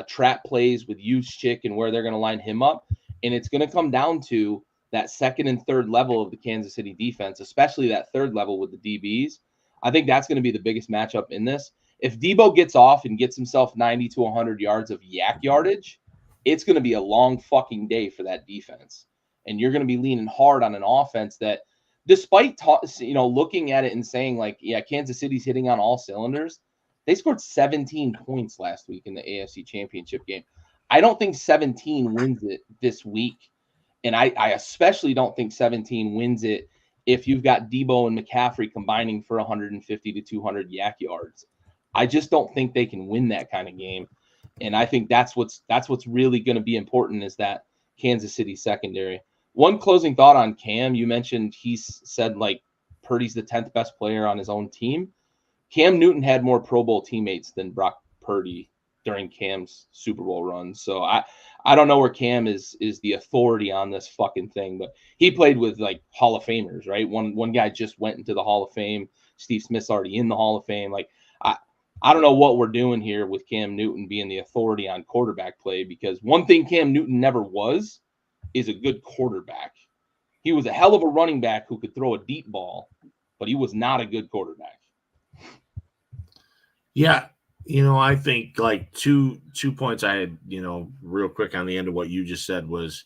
C: trap plays with Juszczyk and where they're going to line him up. And it's going to come down to that second and third level of the Kansas City defense, especially that third level with the DBs. I think that's going to be the biggest matchup in this. If Deebo gets off and gets himself 90 to 100 yards of yak yardage, it's going to be a long fucking day for that defense. And you're going to be leaning hard on an offense that, despite looking at it and saying, like, yeah, Kansas City's hitting on all cylinders, they scored 17 points last week in the AFC Championship game. I don't think 17 wins it this week. And I especially don't think 17 wins it if you've got Deebo and McCaffrey combining for 150 to 200 yak yards. I just don't think they can win that kind of game. And I think that's what's really going to be important is that Kansas City secondary. One closing thought on Cam. You mentioned he's said like Purdy's the 10th best player on his own team. Cam Newton had more Pro Bowl teammates than Brock Purdy during Cam's Super Bowl run. So I don't know where Cam is the authority on this fucking thing, but he played with like Hall of Famers, right? One guy just went into the Hall of Fame. Steve Smith's already in the Hall of Fame. Like I don't know what we're doing here with Cam Newton being the authority on quarterback play, because one thing Cam Newton never was is a good quarterback. He was a hell of a running back who could throw a deep ball, but he was not a good quarterback.
B: Yeah. I think like two points I had, real quick on the end of what you just said was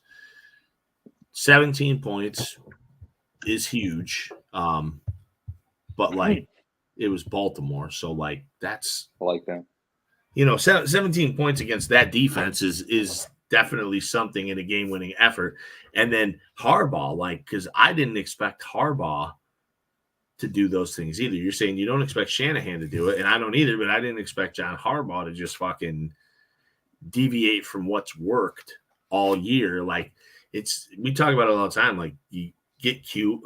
B: 17 points is huge. But like it was Baltimore. So like that's
A: I like that.
B: 17 points against that defense is definitely something in a game-winning effort. And then Harbaugh, like, because I didn't expect Harbaugh to do those things either. You're saying you don't expect Shanahan to do it, and I don't either, but I didn't expect John Harbaugh to just fucking deviate from what's worked all year. Like, we talk about it all the time. Like, you get cute,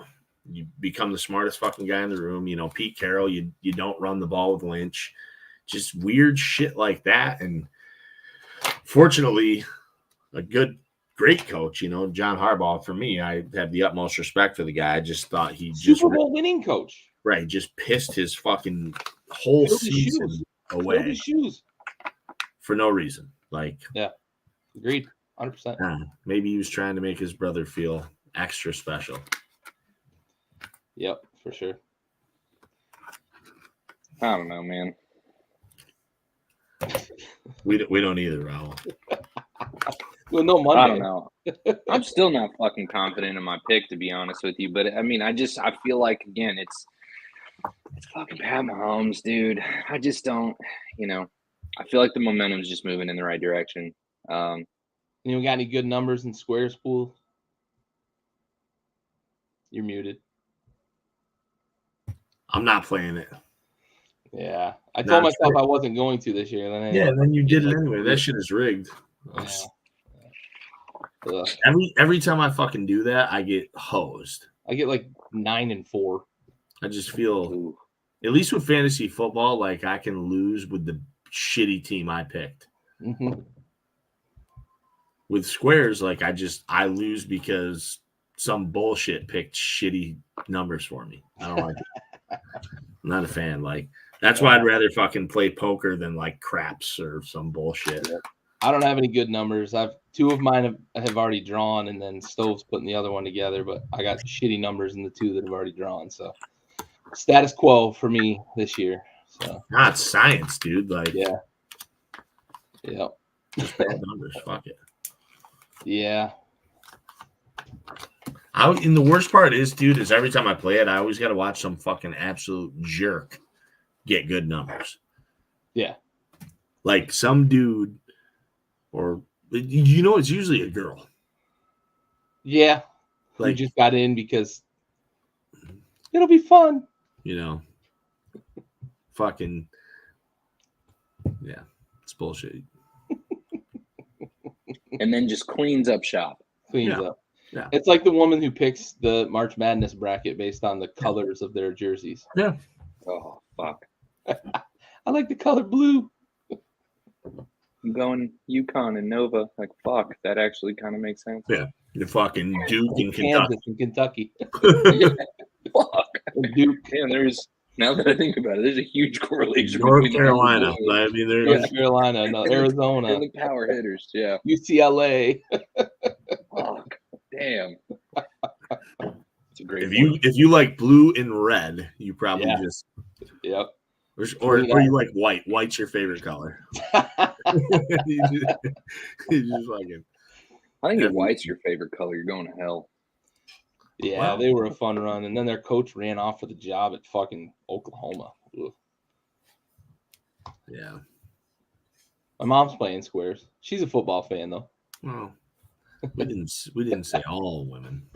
B: you become the smartest fucking guy in the room. Pete Carroll, you don't run the ball with Lynch. Just weird shit like that. And fortunately, a great coach, John Harbaugh, for me, I have the utmost respect for the guy. I just thought he
C: Super Bowl winning coach.
B: Right, just pissed his fucking whole season away for no reason. Like,
C: yeah, agreed, 100%.
B: Maybe he was trying to make his brother feel extra special.
C: Yep, for sure.
A: I don't know, man.
B: We don't either, Raul.
C: Well, no Monday.
A: I don't know. I'm still not fucking confident in my pick, to be honest with you. But I mean, I feel like, again, it's fucking Pat Mahomes, dude. I just don't, I feel like the momentum's just moving in the right direction.
C: You got any good numbers in Squares Pool? You're muted.
B: I'm not playing it.
C: Yeah, I told myself I wasn't going to this year.
B: Then you did it anyway. That shit is rigged.
C: Yeah.
B: Every time I fucking do that, I get hosed.
C: I get like 9-4.
B: I just feel, at least with fantasy football, like I can lose with the shitty team I picked.
C: Mm-hmm.
B: With Squares, like I lose because some bullshit picked shitty numbers for me. I don't like it. I'm not a fan. Like, that's why I'd rather fucking play poker than like craps or some bullshit.
C: I don't have any good numbers. Two of mine have already drawn, and then Stove's putting the other one together, but I got shitty numbers in the two that have already drawn. So status quo for me this year. So
B: not science, dude. Like,
C: yeah.
B: Just bad numbers. Fuck it.
C: Yeah.
B: And the worst part is, dude, is every time I play it, I always got to watch some fucking absolute jerk get good numbers.
C: Yeah.
B: Like some dude, or it's usually a girl.
C: Yeah.
B: Like,
C: who just got in because it'll be fun.
B: Fucking, yeah, it's bullshit.
A: And then just cleans up shop.
C: Cleans up.
B: Yeah.
C: It's like the woman who picks the March Madness bracket based on the colors of their jerseys.
B: Yeah.
A: Oh, fuck.
C: I like the color blue.
A: I'm going UConn and Nova. Like, fuck. That actually kind of makes sense.
B: Yeah. The fucking Duke and
C: Kansas and Kentucky.
A: Fuck.
C: And Duke.
A: Damn, now that I think about it, there's a huge correlation.
B: North Carolina. I mean,
C: North Carolina, no, Arizona.
A: They're the power hitters, yeah.
C: UCLA.
A: Fuck. Damn. It's a great
B: if you like blue and red, you probably just
C: Yep.
B: Or you like white. White's your favorite color. you just fucking.
A: I think if white's your favorite color, you're going to hell.
C: Yeah,
B: Wow.
C: They were a fun run. And then their coach ran off for the job at fucking Oklahoma. Ugh.
B: Yeah.
C: My mom's playing Squares. She's a football fan, though.
B: Well, we didn't say all women.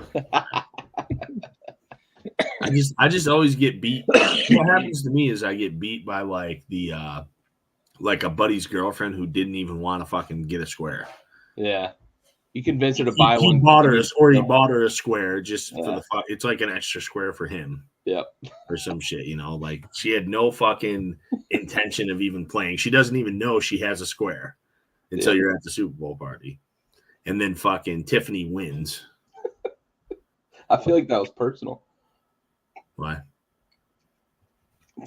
B: I just always get beat. What happens to me is I get beat by like a buddy's girlfriend who didn't even want to fucking get a square.
C: Yeah. You convinced her to buy one.
B: He bought her a square just for the fuck. It's like an extra square for him.
C: Yep.
B: Or some shit, like she had no fucking intention of even playing. She doesn't even know she has a square until you're at the Super Bowl party. And then fucking Tiffany wins.
C: I feel like that was personal.
B: Why?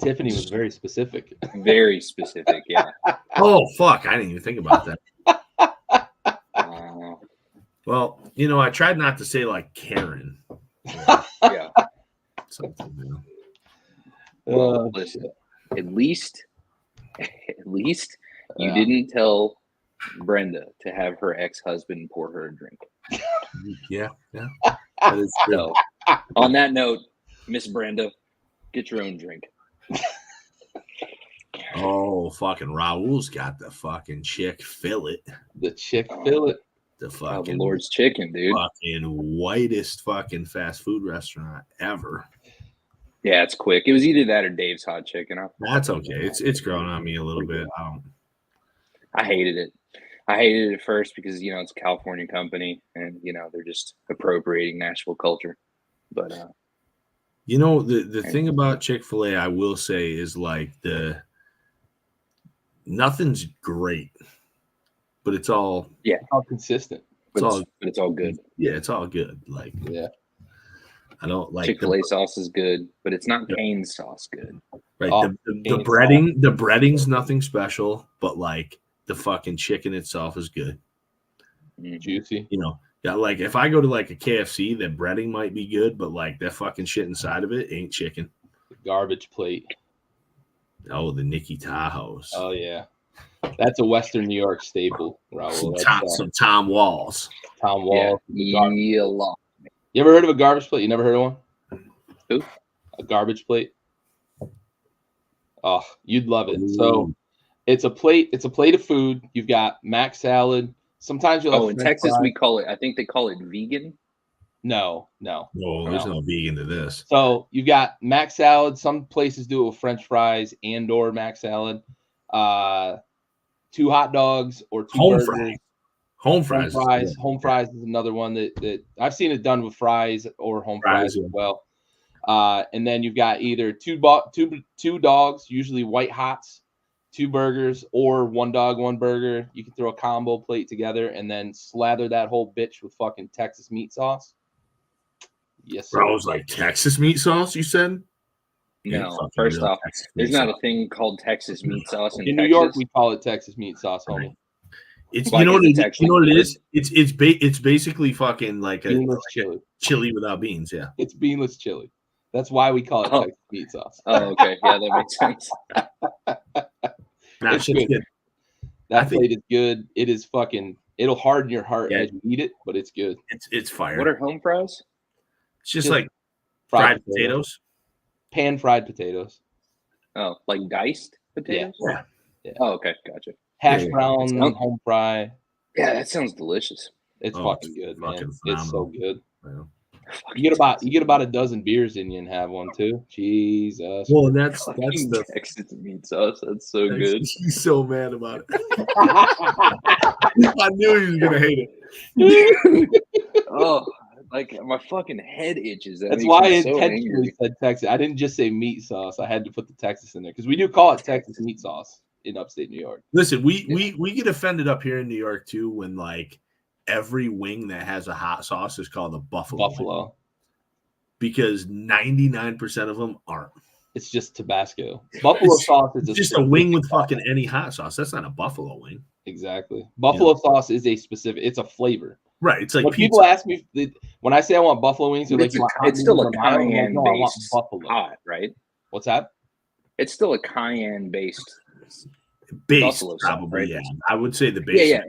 C: Tiffany was very specific.
A: Very specific, yeah.
B: Oh, fuck. I didn't even think about that. Well, I tried not to say like Karen.
A: Yeah.
B: Something,
A: Well, listen, at least you didn't tell Brenda to have her ex-husband pour her a drink.
B: Yeah. That is true.
A: So, on that note, Miss Brenda, get your own drink.
B: Oh, fucking Raul's got the fucking chick fillet.
C: The chick fillet.
B: The fucking
A: the Lord's chicken, dude.
B: Fucking whitest fucking fast food restaurant ever.
A: Yeah, it's quick. It was either that or Dave's Hot Chicken.
B: That's okay. It's growing on me a little bit.
A: I hated it. I hated it at first because it's a California company and they're just appropriating Nashville culture. But
B: the thing about Chick-fil-A, I will say, is like nothing's great, but it's all
C: all consistent.
A: It's all good.
B: Yeah, it's all good. Like I don't like
A: Chick-fil-A sauce is good, but it's not Cane's sauce good.
B: Right. The breading's nothing special, but like the fucking chicken itself is good.
C: Juicy.
B: Like if I go to like a KFC, the breading might be good, but like that fucking shit inside of it ain't chicken.
C: Garbage plate.
B: Oh, the Nicky Tahoes.
C: Oh yeah. That's a Western New York staple, Raul.
B: Some Tom Walls.
C: Tom Walls.
A: Yeah.
C: You ever heard of a garbage plate? You never heard of one?
A: Who?
C: A garbage plate. Oh, you'd love it.
B: Ooh.
C: So it's a plate of food. You've got mac salad. Sometimes you'll have
A: in Texas I think they call it vegan.
C: No.
B: No, there's no vegan to this.
C: So you've got mac salad. Some places do it with French fries and or mac salad. 2 hot dogs or 2 burgers.
B: Fries. Home fries is another one that I've seen it done with fries or home fries as well. And then you've got either two dogs, usually white hots, 2 burgers, or 1 dog, 1 burger. You can throw a combo plate together and then slather that whole bitch with fucking Texas meat sauce. Yes, sir. Bro, it was like Texas meat sauce, you said?
A: No, first off, there's not a thing called Texas meat sauce in
C: New
A: Texas.
C: York. We call it Texas meat sauce, homie.
B: Right. It's you know what it is? It's basically fucking like
C: beanless chili.
B: Chili without beans, yeah.
C: It's beanless chili. That's why we call it Texas meat sauce.
A: Oh, okay. Yeah, that makes sense.
C: It's good. That plate is good. It is fucking. It'll harden your heart as you eat it, but it's good.
B: It's fire.
A: What are home fries?
B: It's just like fried potatoes.
C: Pan fried potatoes.
A: Oh, like diced potatoes?
C: Yeah.
A: Oh, okay. Gotcha.
C: Hash brown, home fry.
A: Yeah, that sounds delicious.
C: It's fucking good, man.
B: Fucking
C: It's so good.
B: Yeah.
C: You get about a dozen beers in you and have one too. Jesus.
B: Well, that's the
A: Texas meat sauce. That's so good.
B: He's so mad about it. I knew he was gonna hate it.
A: Oh, like my fucking head itches.
C: That's why I intentionally said Texas. I didn't just say meat sauce. I had to put the Texas in there because we do call it Texas meat sauce in upstate New York.
B: Listen, we get offended up here in New York too when like every wing that has a hot sauce is called a buffalo. Wing. Because 99% of them aren't.
C: It's just Tabasco. Buffalo sauce is
B: just a wing with fucking any hot sauce. That's not a buffalo wing.
C: Exactly. Buffalo sauce is a specific. It's a flavor.
B: Right. It's like
C: when people ask me when I say I want buffalo wings, they're like,
A: it's still a cayenne based hot, right?
C: What's that?
A: It's still a cayenne based
B: probably, sauce, right? Yeah. I would say the base.
A: Yeah.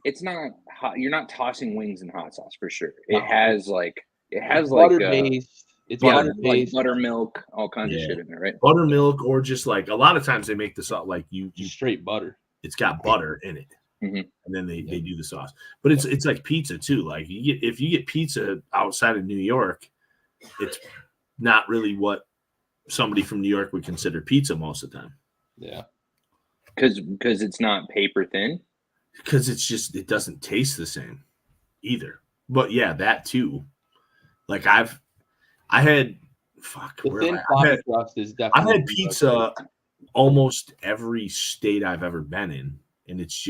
A: It's not hot. You're not tossing wings in hot sauce for sure. It has
C: butter based. It's butter based,
A: like buttermilk, all kinds of shit in there, right?
B: Buttermilk, or just like a lot of times they make the sauce like you
C: straight butter.
B: It's got butter in it.
A: Mm-hmm.
B: And then they do the sauce. But it's like pizza too. Like if you get pizza outside of New York, it's not really what somebody from New York would consider pizza most of the time.
C: Yeah.
A: Because it's not paper thin.
B: Because it doesn't taste the same either. But yeah, that too. Like I had
C: The
B: where
C: thin
B: have I?
C: floppy crust is
B: I've
C: definitely
B: had pizza almost every state I've ever been in, and it's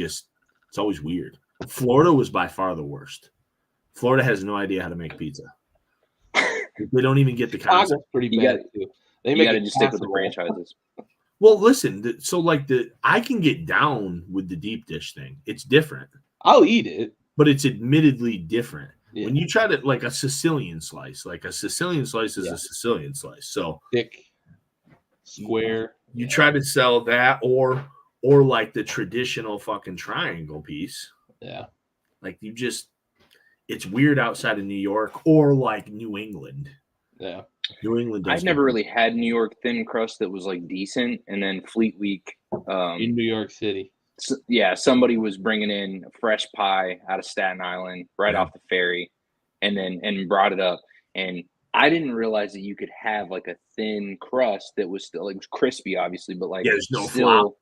B: always weird. Florida was by far the worst. Florida has no idea how to make pizza. They don't even get the concept.
C: Chicago's pretty
A: You
C: bad too. They
A: You
C: make
A: got to
C: it
A: just stick with the
C: casserole.
A: franchises.
B: Well, listen. So like I can get down with the deep dish thing. It's different,
C: I'll eat it.
B: but it's admittedly different.
C: Yeah.
B: When you try to like a Sicilian slice is
C: Yeah.
B: a Sicilian slice. So
C: Thick, square.
B: you try to sell that or like the traditional fucking triangle piece.
C: Yeah.
B: Like it's weird outside of New York or like New England.
C: Yeah.
B: New England does
A: I've never really had New York thin crust that was like decent, and then Fleet Week.
C: In New York City.
A: Somebody was bringing in a fresh pie out of Staten Island right off the ferry, and brought it up, and I didn't realize that you could have like a thin crust that was still like crispy, obviously, but like
B: there's no
A: still.
B: flop.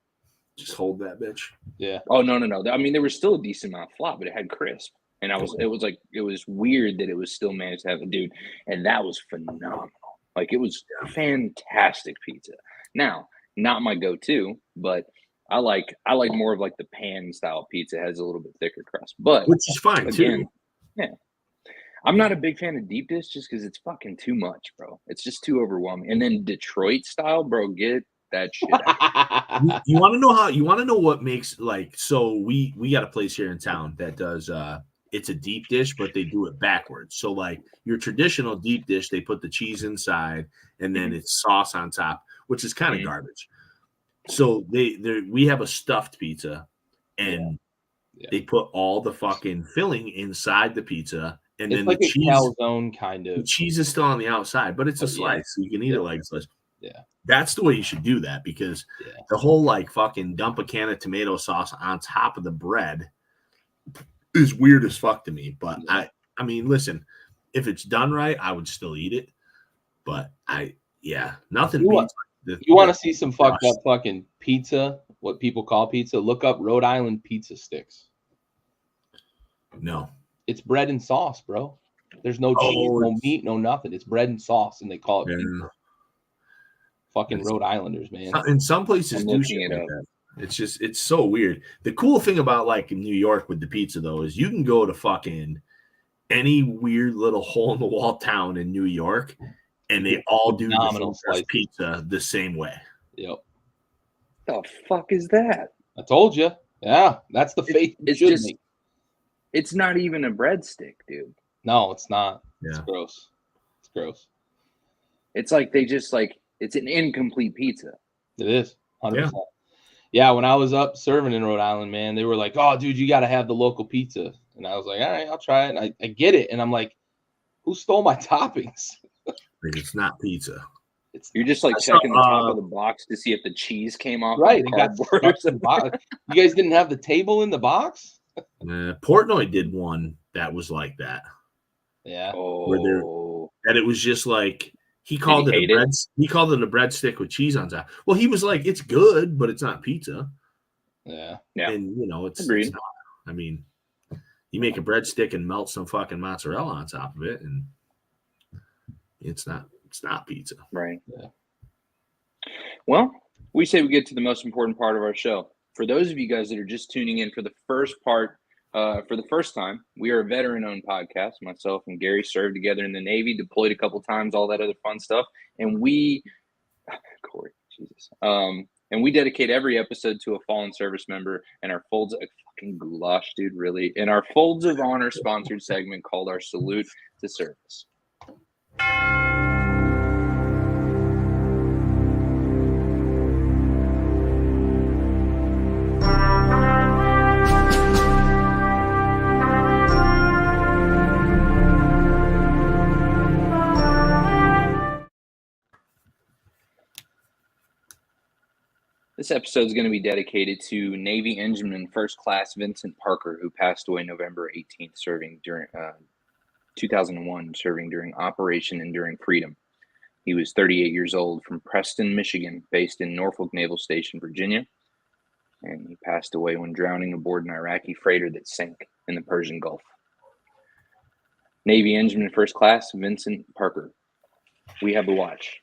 B: Just hold that bitch.
C: Yeah.
A: Oh no. I mean, there was still a decent amount of flop, but it had crisp, and it was weird that it was still managed to have a dude, and that was phenomenal. Like it was fantastic pizza. Now, not my go-to, but I like more of like the pan style pizza. It has a little bit thicker crust, but
B: which is fine too.
A: Yeah. I'm not a big fan of deep dish just because it's fucking too much, bro. It's just too overwhelming. And then Detroit style, bro, get that shit out.
B: You want to know what makes like so we got a place here in town that does it's a deep dish, but they do it backwards. So like your traditional deep dish, they put the cheese inside and then it's sauce on top, which is kind of garbage. So we have a stuffed pizza and they put all the fucking filling inside the pizza, and
C: it's
B: then
C: like
B: the
C: a
B: cheese,
C: calzone kind of.
B: the cheese is still on the outside, but it's a slice, so you can eat it like a slice.
C: Yeah.
B: That's the way you should do that because the whole like fucking dump a can of tomato sauce on top of the bread is weird as fuck to me. But I mean, listen, if it's done right, I would still eat it. But nothing beats.
C: You want to see some fucked up fucking pizza? What people call pizza? Look up Rhode Island pizza sticks.
B: No,
C: it's bread and sauce, bro. There's no cheese, no meat, no nothing. It's bread and sauce, and they call it pizza. Fucking Rhode Islanders, man.
B: In some places, do shit like that. It's so weird. The cool thing about like in New York with the pizza though is you can go to fucking any weird little hole in the wall town in New York, and they all do the pizza the same way.
C: Yep.
A: The fuck is that?
C: I told you. Yeah, that's the faith.
A: It's not even a breadstick, dude.
C: No, it's not.
B: Yeah.
C: It's gross. It's gross.
A: It's like they just like it's an incomplete pizza.
C: It is 100%. Yeah, when I was up serving in Rhode Island, man, they were like, "Oh, dude, you got to have the local pizza," and I was like, "All right, I'll try it." And I get it, and I'm like, "Who stole my toppings?"
B: Like it's not pizza.
A: You're just like checking the top of the box to see if the cheese came off.
C: Right,
A: the cardboard or something.
C: You guys didn't have the table in the box.
B: Portnoy did one that was like that.
C: Yeah.
B: That it was just like he called it a breadstick with cheese on top. Well, he was like, it's good, but it's not pizza.
C: Yeah.
B: And it's not. I mean, you make a breadstick and melt some fucking mozzarella on top of it, and it's not pizza.
A: Right.
C: Yeah.
A: Well, we say we get to the most important part of our show. For those of you guys that are just tuning in for the first part, for the first time, we are a veteran-owned podcast. Myself and Gary served together in the Navy, deployed a couple times, all that other fun stuff. And Corey, Jesus. And we dedicate every episode to a fallen service member and our folds of fucking goulash, dude, really. And our Folds of Honor sponsored segment called our Salute to Service. This episode is going to be dedicated to Navy Engineman First Class Vincent Parker, who passed away November 18th, serving during 2001, serving during Operation Enduring Freedom. He was 38 years old from Preston, Michigan, based in Norfolk Naval Station, Virginia. And he passed away when drowning aboard an Iraqi freighter that sank in the Persian Gulf. Navy Engineman First Class Vincent Parker. We have the watch.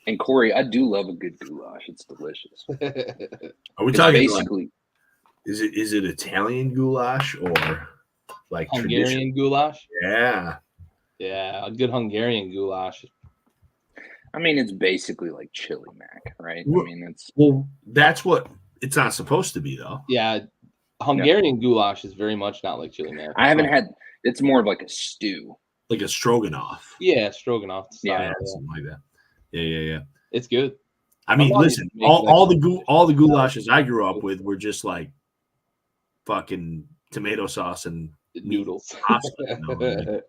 A: And Corey, I do love a good goulash. It's delicious.
B: Are we
A: It's
B: talking
A: basically
B: like, is it Italian goulash or like
C: Hungarian goulash?
B: Yeah.
C: Yeah, a good Hungarian goulash.
A: I mean, it's basically like chili mac, right?
B: Well,
A: I mean, it's
B: that's what it's not supposed to be though.
C: Yeah, Hungarian goulash is very much not like chili mac.
A: I haven't had. It's more of like a stew.
B: Like a stroganoff.
C: Yeah, stroganoff style.
B: Yeah, something like that. Yeah.
C: It's good.
B: I mean,
C: I'm not
B: listen,
C: even making
B: all
C: that
B: the goulashes I grew up with were just like fucking tomato sauce and
C: noodles.
B: pasta. You know what I mean?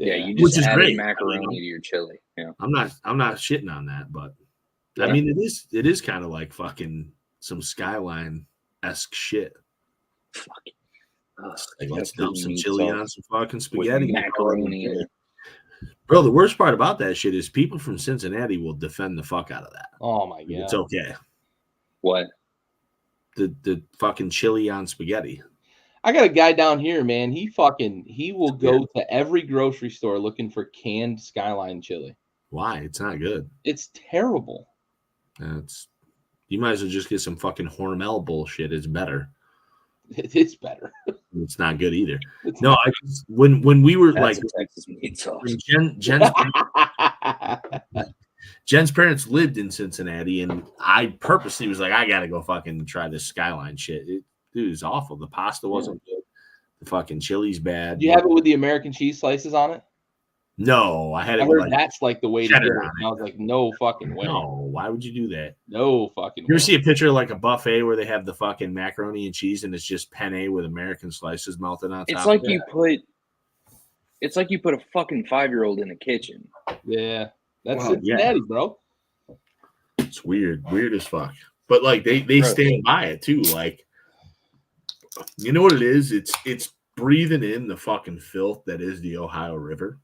A: Yeah, you
B: Which
A: just
B: is
A: added
B: great.
A: macaroni
B: I mean,
A: to your chili. Yeah,
B: I'm not shitting on that, but
A: Yeah.
B: I mean it is kind of like fucking some Skyline-esque shit.
A: fuck.
B: Like, let's
A: That's
B: dump some
A: meat
B: chili
A: sauce
B: on some fucking
A: with
B: spaghetti.
A: macaroni in it.
B: Bro, the worst part about that shit is people from Cincinnati will defend the fuck out of that.
C: Oh my god.
B: It's okay.
A: What?
B: The fucking chili on spaghetti.
C: I got a guy down here, man. He will go to every grocery store looking for canned Skyline chili.
B: Why? It's not good.
C: It's terrible.
B: You might as well just get some fucking Hormel bullshit. It's better.
C: It's better.
B: It's not good either. No, when we were
A: That's
B: like
A: a Texas meat sauce.
B: when Jen's parents lived in Cincinnati, and I purposely was like, I gotta go fucking try this Skyline shit. Dude, it was awful. The pasta wasn't good. The fucking chili's bad.
C: Do you have it with the American cheese slices on it?
B: No, I had it
C: I
B: with
C: heard
B: like
C: that's like the way to do it.
B: cheddar on
C: And I was like, no fucking way.
B: no. Why would you do that?
C: No fucking
B: You ever
C: way.
B: see a picture of like a buffet where they have the fucking macaroni and cheese and it's just penne with American slices melted on top?
A: It's like
B: of it?
A: you put a fucking 5-year-old in the kitchen.
C: Yeah. That's
B: Well,
C: Cincinnati, bro.
B: It's weird as fuck. But like they
A: Gross.
B: stand by it too. Like, you know what it is? It's breathing in the fucking filth that is the Ohio River.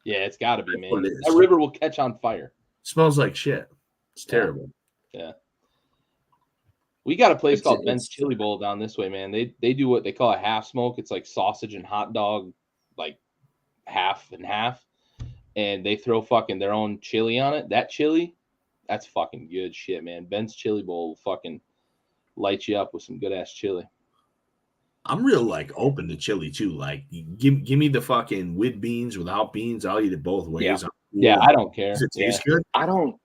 C: Yeah, it's got to be,
B: That's what
C: man.
B: it is.
C: That river will catch on fire.
B: Smells like shit. It's
C: Yeah.
B: terrible.
C: Yeah. We got a place called Ben's
A: it's-
C: Chili Bowl down this way, man. They do what they call a half smoke. It's like sausage and hot dog, like half and half. And they throw fucking their own chili on it. That chili, that's fucking good shit, man. Ben's Chili Bowl will fucking light you up with some good ass chili.
B: I'm real like open to chili too. Like, give me the fucking with beans, without beans. I'll eat it both ways.
A: Yeah.
C: Yeah, I don't care.
B: Does it
C: Yeah.
B: taste good?
A: I don't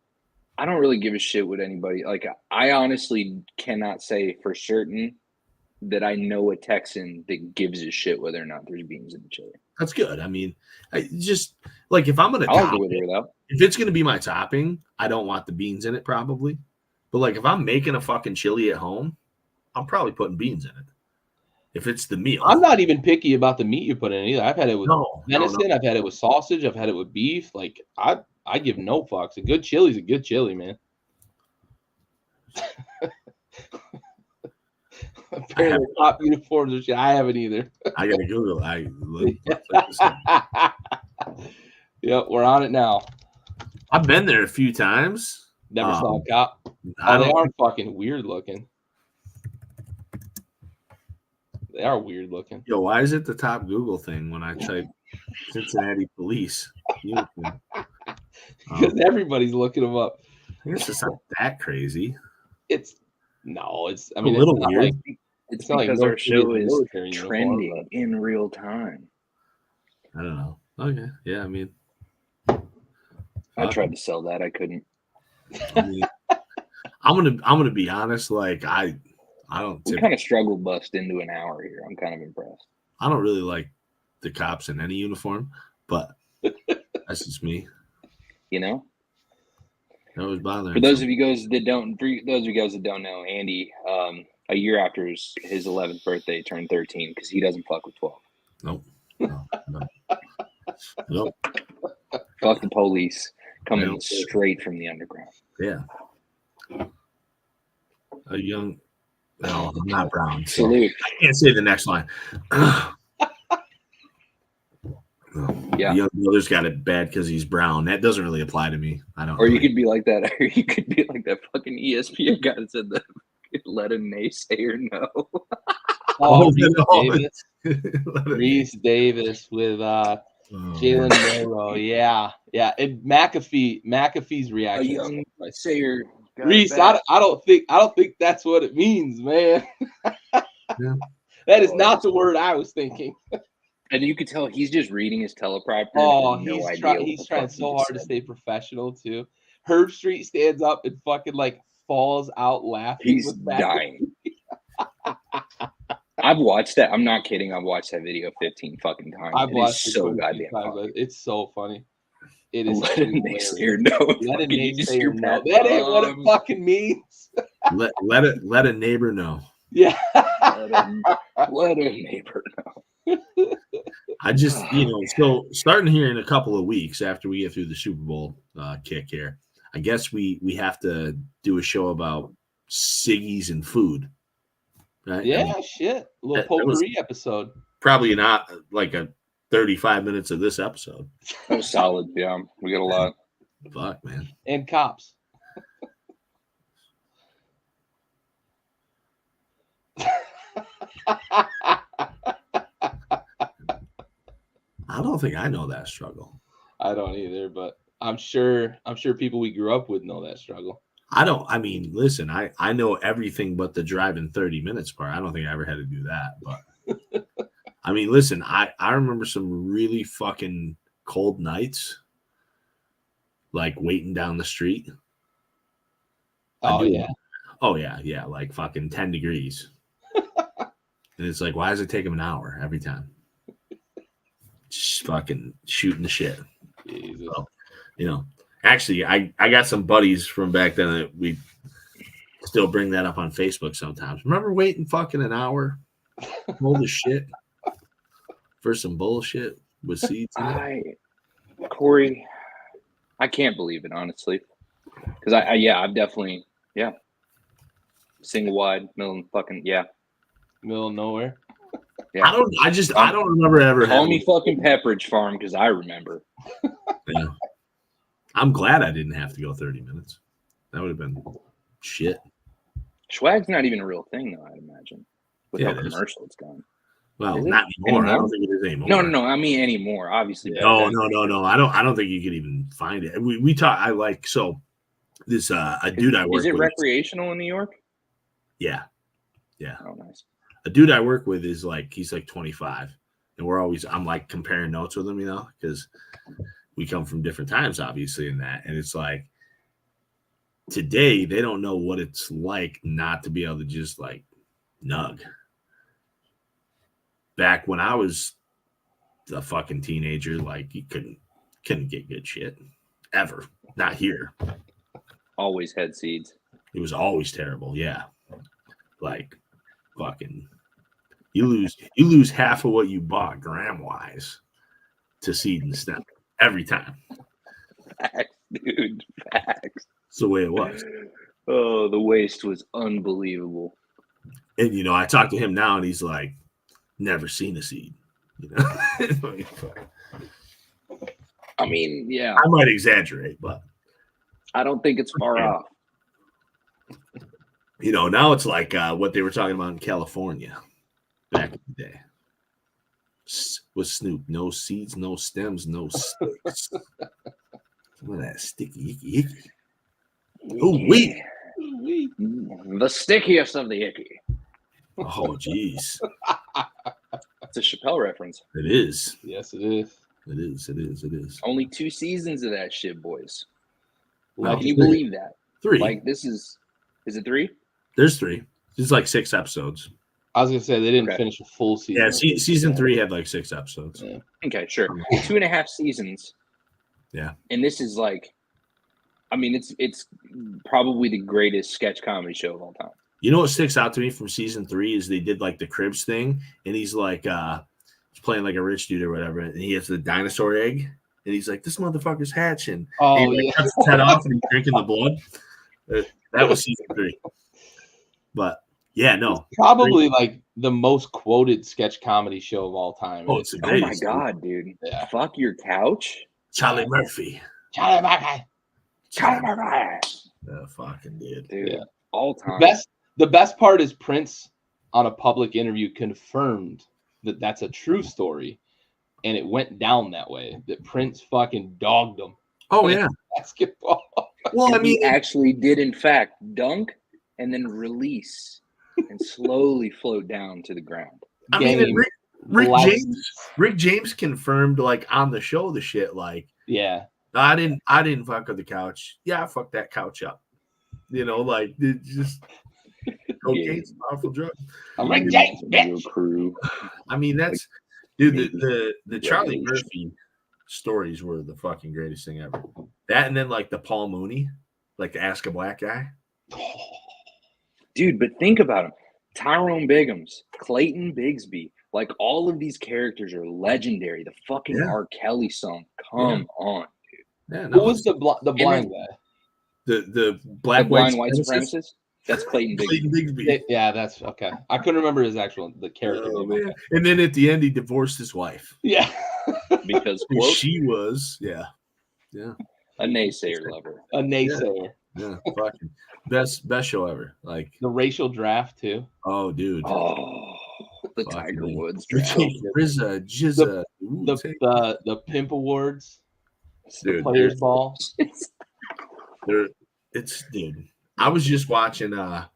A: really give a shit what anybody like. I honestly cannot say for certain that I know a Texan that gives a shit whether or not there's beans in the chili.
B: That's good. I mean, I just like if I'm gonna
A: I like
B: top
A: it with or
B: it,
A: without.
B: if it's gonna be my topping, I don't want the beans in it probably. But like if I'm making a fucking chili at home, I'm probably putting beans in it. If it's the meal,
C: I'm not even picky about the meat you put in it either. I've had it with
B: no.
C: venison. I've had it with sausage. I've had it with beef. Like I give no fucks. A good chili's a good chili, man. Apparently, top uniforms and shit. I haven't either.
B: I gotta Google.
C: Yep, we're on it now.
B: I've been there a few times.
C: Never saw a cop.
B: I
C: Oh, they
B: don't.
C: are fucking weird looking. They are weird looking.
B: Yo, why is it the top Google thing when I type Cincinnati police uniform?
C: Because everybody's looking them up.
B: I guess it's not that crazy.
C: It's I mean,
B: a little
C: it's not
B: weird.
C: like
A: It's
C: not like
A: because
C: North
A: our show
C: Korea's
A: is
C: military uniform,
A: trending in real time.
B: I don't know. Okay, yeah. I mean,
A: I tried to sell that. I couldn't.
B: I mean, I'm gonna be honest. Like I don't.
A: We kind of struggle bust into an hour here. I'm kind of impressed.
B: I don't really like the cops in any uniform, but that's just me.
A: You know,
B: That was bothering.
A: for those of you guys that don't know, Andy, a year after his 11th birthday, turned 13 because he doesn't fuck with 12.
B: Nope. No.
A: Fuck the police coming
B: Nope.
A: straight from the underground.
B: Yeah. A young No, I'm not brown. So
A: Salute.
B: I can't say the next line.
A: Yeah.
B: The young brother's got it bad because he's brown. That doesn't really apply to me. I don't.
A: Or you could be like that. Or you could be like that fucking ESPN guy that said that. Let a naysayer know.
C: Oh,
B: Reese
C: Reese Davis with Jalen Milroe. Yeah. And McAfee's reaction.
A: young sayer.
C: Reese, I don't think that's what it means, man.
B: Yeah.
C: That is not the word I was thinking.
A: And you could tell he's just reading his teleprompter.
C: Oh,
A: and no
C: he's
A: idea
C: trying so hard to stay professional too. Herb Street stands up and fucking like falls out laughing.
A: He's dying. I've watched that. I'm not kidding. I've watched that video 15 fucking times.
C: I've watched it
A: so
C: 15
A: goddamn
C: times.
A: funny.
C: It's so funny. It is.
A: Let a naysayer know.
C: Let a
A: You just
C: naysayer
A: hear
C: know.
A: Pat
C: That ain't what it
A: Mahomes.
C: fucking means.
B: let a neighbor know.
C: Yeah.
A: Let a neighbor know.
B: I just, so starting here in a couple of weeks after we get through the Super Bowl kick here, I guess we have to do a show about ciggies and food. Right?
C: Yeah,
B: I mean,
C: shit. A little
B: that was-
C: potpourri episode.
B: probably not like a 35 minutes of this episode.
A: That was solid. Yeah, we got a lot.
B: Fuck, man.
C: And cops.
B: I don't think I know that struggle.
C: I don't either, but I'm sure people we grew up with know that struggle.
B: I mean, listen, I know everything but the driving 30 minutes part. I don't think I ever had to do that. But I mean, listen, I remember some really fucking cold nights, like waiting down the street.
C: Oh yeah.
B: Oh yeah, like fucking 10 degrees. And it's like, why does it take them an hour every time? Just fucking shooting the shit.
C: Jesus.
B: So, actually, I got some buddies from back then that we still bring that up on Facebook sometimes. Remember waiting fucking an hour? Holy shit. For some bullshit with seeds in it?
A: Corey, I can't believe it, honestly. Because I've definitely, single wide, middle and fucking,
C: Middle of nowhere.
A: Yeah.
B: I don't remember ever
A: Call
B: having
A: me fucking Pepperidge Farm because I remember.
B: Yeah. I'm glad I didn't have to go 30 minutes. That would have been shit.
A: Swag's not even a real thing, though, I'd imagine. With
B: Yeah,
A: how
B: it is.
A: commercial it's gone.
B: Well,
A: Is it
B: not anymore. I
A: anymore?
B: don't think it is anymore.
A: No. I mean anymore, obviously.
B: No. I don't think you could even find it. We talk. I like so this a dude I work
A: Is it
B: with.
A: recreational in New York?
B: Yeah.
A: Oh, nice.
B: A dude I work with is like he's like 25, and I'm like comparing notes with him, because we come from different times, obviously, in that, and it's like today they don't know what it's like not to be able to just like nug. Back when I was a fucking teenager, like you couldn't get good shit ever. Not here.
A: Always had seeds.
B: It was always terrible. Yeah. Like fucking you lose half of what you bought gram wise to seed and stem every time.
A: Facts, dude. Facts.
B: It's the way it was.
A: Oh, the waste was unbelievable.
B: And I talk to him now and he's like, never seen a seed.
A: I mean, yeah.
B: I might exaggerate, but
A: I don't think it's far off.
B: Now it's like what they were talking about in California back in the day. With Snoop, no seeds, no stems, no sticks. Some of that sticky, icky. Oh, wait.
A: The stickiest of the icky.
B: Oh, jeez.
A: It's a Chappelle reference.
B: It is.
C: Yes, it is.
B: It is.
A: Only 2 seasons of that shit, boys.
B: Wow.
A: Can you believe that?
B: 3.
A: Like, this is it 3?
B: There's 3. It's like 6 episodes.
C: I was gonna say they didn't
A: Okay.
C: finish a full season.
B: Yeah, season 3 had like 6 episodes.
C: Yeah.
A: Okay, sure. 2.5 seasons.
B: Yeah.
A: And this is like, I mean, it's probably the greatest sketch comedy show of all time.
B: You know what sticks out to me from season 3 is they did like the Cribs thing, and he's like he's playing like a rich dude or whatever, and he has the dinosaur egg, and he's like, "This motherfucker's hatching."
C: Oh,
B: and he
C: yeah.
B: cuts his head off and he's drinking the blood. That was season 3. But Yeah, no.
C: Probably like the most quoted sketch comedy show of all time.
B: Oh, it's the
A: Oh my
B: greatest.
A: god, dude!
C: Yeah.
A: Fuck your couch.
B: Charlie Murphy.
C: Charlie Murphy.
B: Fucking dude.
A: Dude,
C: Yeah.
A: all time.
C: The best part is Prince on a public interview confirmed that that's a true story, and it went down that way. That Prince fucking dogged him.
B: Oh yeah.
C: Basketball.
B: Well, I
A: And
B: mean,
A: he actually did in fact dunk and then release and slowly float down to the ground.
B: I mean,
C: Game.
B: Rick James confirmed like on the show the shit like,
C: Yeah.
B: I didn't fuck with the couch. Yeah, I fucked that couch up. You know, like it just cocaine's a powerful drug.
C: Rick James,
A: Real crew.
B: I mean, that's dude. The Charlie Murphy stories were the fucking greatest thing ever. That and then like the Paul Mooney, like the Ask a Black Guy.
A: Dude, but think about him. Tyrone Biggums, Clayton Bigsby, like all of these characters are legendary. The fucking R. Kelly song, come on, dude.
B: Yeah, no,
C: Who was the blind guy?
B: The black
A: The blind white
B: supremacist?
A: supremacist? That's Clayton Bigsby.
B: Clayton Bigsby.
C: Yeah, that's okay. I couldn't remember his the character
B: Oh,
C: name.
B: man. And then at the end, he divorced his wife.
C: Yeah.
A: Because quote,
B: She was, yeah,
A: a naysayer lover.
C: A naysayer.
B: yeah, fucking best show ever. Like,
C: The racial draft too.
B: oh, dude,
A: Oh, the
B: Fuck
A: Tiger
B: me.
A: Woods draft.
B: RZA, Jizza,
C: The Pimp Awards. The
B: dude,
C: Players Ball.
B: dude. I was just watching. The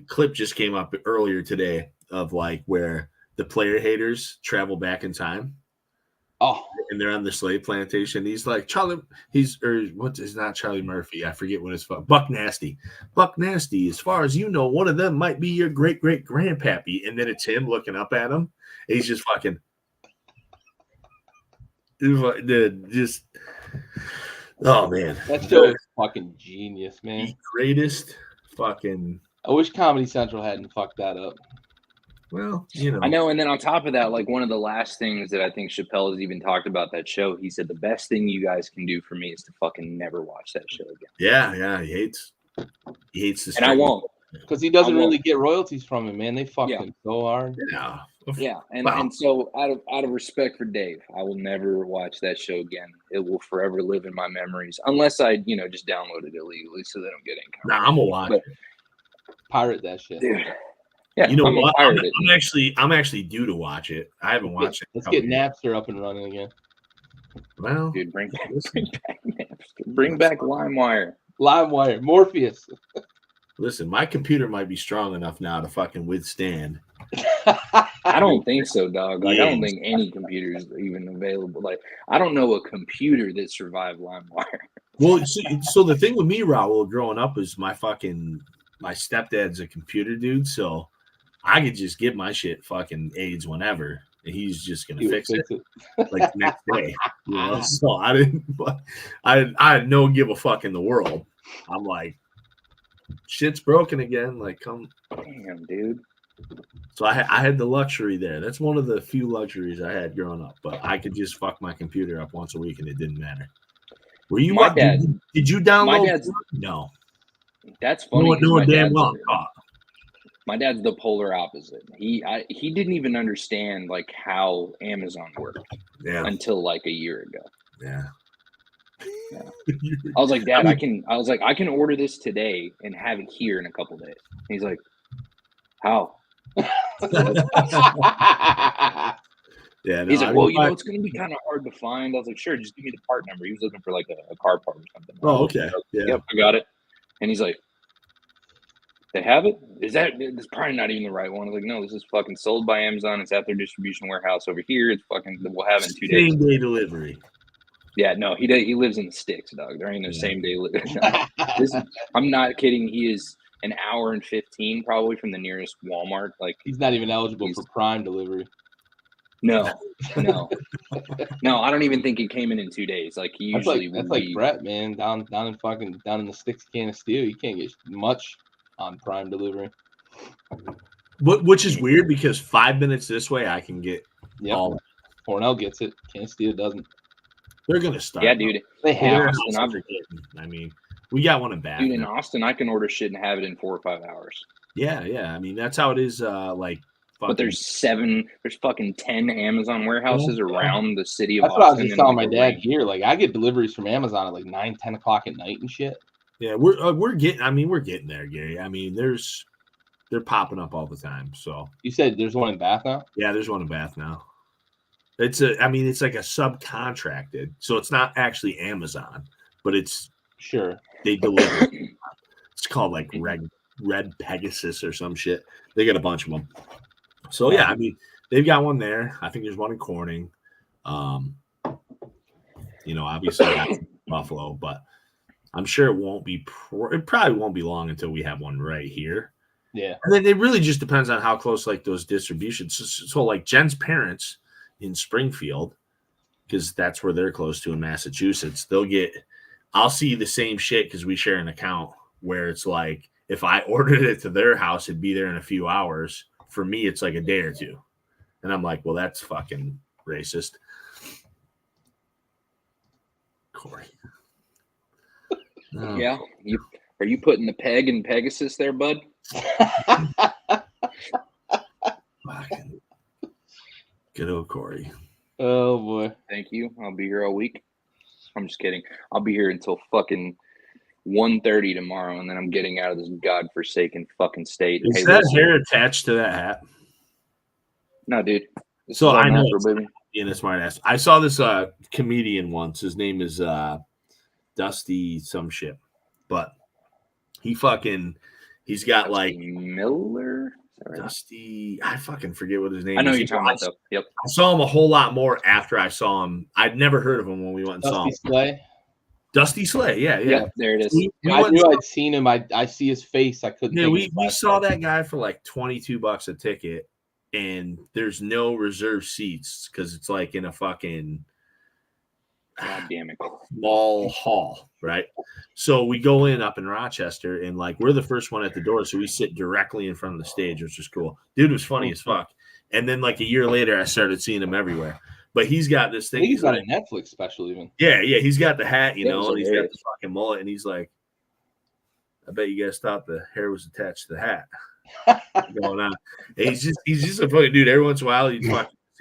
B: clip just came up earlier today of like where the player haters travel back in time.
C: Oh,
B: And they're on the slave plantation. He's like he's not Charlie Murphy. I forget what his Buck Nasty. Buck Nasty, as far as you know, one of them might be your great grandpappy. And then it's him looking up at him. And he's just fucking just oh man.
C: that show is fucking genius, man.
B: The greatest fucking
C: I wish Comedy Central hadn't fucked that up.
B: well, you know.
A: I know, and then on top of that, like one of the last things that I think Chappelle has even talked about that show, he said the best thing you guys can do for me is to fucking never watch that show again.
B: Yeah, he hates this.
A: And I won't.
C: Because he doesn't
A: I won't.
C: really get royalties from it, man. They fucked him so hard.
B: Yeah.
A: Yeah, and,
B: Wow.
A: and so out of respect for Dave, I will never watch that show again. It will forever live in my memories, unless I, just download it illegally so they don't get income.
B: Nah, I'm gonna watch
A: But-
B: it.
C: Pirate that shit.
A: Dude, yeah,
B: You know
A: I'm gonna
B: what?
A: pirate it.
B: I'm actually due to watch it. I haven't watched it. in a
C: Let's
B: couple
C: get Napster up and running again.
B: years. Well,
A: Dude, bring back
B: listen,
A: Napster. Bring back LimeWire.
C: LimeWire, Morpheus.
B: listen, my computer might be strong enough now to fucking withstand.
A: I don't think so, dog. Like, I don't
B: Yes.
A: think any computer is even available. Like, I don't know a computer that survived LimeWire.
B: Well, so the thing with me, Raul, growing up is my stepdad's a computer dude, so I could just give my shit fucking AIDS whenever, and he's just gonna
C: He would
B: fix it like the next day. You know? So I had no give a fuck in the world. I'm like, shit's broken again. Like, come.
A: Damn, dude.
B: So I had the luxury there. That's one of the few luxuries I had growing up. But I could just fuck my computer up once a week, and it didn't matter. Were you?
A: My dad.
B: Did you download?
A: My dad's.
B: No.
A: That's funny. 'cause
B: No
A: my
B: damn
A: dad's-
B: well.
A: My dad's the polar opposite. He didn't even understand like how Amazon worked
B: Yeah.
A: until like a year ago.
B: Yeah.
A: Yeah. I was like, Dad, I can order this today and have it here in a couple days. And he's like, how?
B: Yeah. No,
A: He's like,
B: I
A: well,
B: mean,
A: it's going to be kind of hard to find. I was like, sure, just give me the part number. He was looking for like a car part or something.
B: Oh, okay. Yeah.
A: Yep, I got it. And he's like, they have it? It's probably not even the right one. I was like, no, this is fucking sold by Amazon. It's at their distribution warehouse over here. It's fucking, we'll have it in 2 days.
B: Same day delivery.
A: Yeah, no, he lives in the sticks, dog. There ain't no same day. I'm not kidding. He is an hour and 15 probably from the nearest Walmart. Like,
C: He's not even eligible for Prime delivery.
A: no. I don't even think it came in 2 days. Like he usually
C: That's like Brett, man, down in the sticks can of steel. You can't get much on Prime delivery.
B: Which is weird because 5 minutes this way, I can get all.
C: Cornell gets it. Can of steel doesn't.
B: They're gonna start.
A: Yeah, dude.
C: They have.
B: I mean, we got one in back.
A: Dude, in Austin, I can order shit and have it in 4 or 5 hours.
B: Yeah. I mean, that's how it is.
A: But there's fucking 10 Amazon warehouses around the city of
C: That's what I was
A: Austin.
C: just
A: and
C: telling
A: like
C: my
A: a
C: dad
A: ring.
C: here. Like, I get deliveries from Amazon at like 9, 10 o'clock at night and shit.
B: Yeah, we're getting. I mean, we're getting there, Gary. I mean, they're popping up all the time. So
C: You said there's one in Bath now?
B: yeah, there's one in Bath now. It's like a subcontracted, so it's not actually Amazon, but it's
C: Sure.
B: they deliver. It's called like Red Pegasus or some shit. They got a bunch of them. So yeah, I mean, they've got one there. I think there's one in Corning. Obviously that's Buffalo, but I'm sure it won't be. It probably won't be long until we have one right here.
C: Yeah.
B: And then it really just depends on how close like those distributions. So like Jen's parents in Springfield, because that's where they're close to in Massachusetts, I'll see the same shit because we share an account where it's like if I ordered it to their house, it'd be there in a few hours. For me, it's like a day or two. And I'm like, well, that's fucking racist. Corey.
A: Yeah. Are you putting the peg in Pegasus there, bud?
B: Fucking good old Corey.
C: Oh boy.
A: Thank you. I'll be here all week. I'm just kidding. I'll be here until fucking 1:30 tomorrow, and then I'm getting out of this godforsaken fucking state.
B: Is that hair attached to that hat?
A: No, dude. This
B: So
A: is all
B: I know
A: natural, baby.
B: being a smart ass. I saw this comedian once. His name is Dusty some shit, but he's got like
A: Miller. Right?
B: Dusty. I fucking forget what his name is.
A: I know you're talking about though. Yep.
B: I saw him a whole lot more after I saw him. I'd never heard of him when we went and saw him.
C: Slay.
B: Dusty Slay. Yeah.
A: Yep, there it is.
C: I knew I'd seen him. I see his face. I couldn't.
B: Yeah, we saw that guy for like $22 a ticket, and there's no reserved seats because it's like in a fucking
A: God damn it.
B: small hall, right? So we go in up in Rochester, and like we're the first one at the door, so we sit directly in front of the stage, which is cool. Dude was funny as fuck. And then like a year later, I started seeing him everywhere. But he's got this thing.
C: He's got a Netflix special even.
B: Yeah. He's got the hat, and
A: hilarious.
B: He's got the fucking mullet, and he's like, I bet you guys thought the hair was attached to the hat. Going on. And he's just a fucking dude. Every once in a while, he'd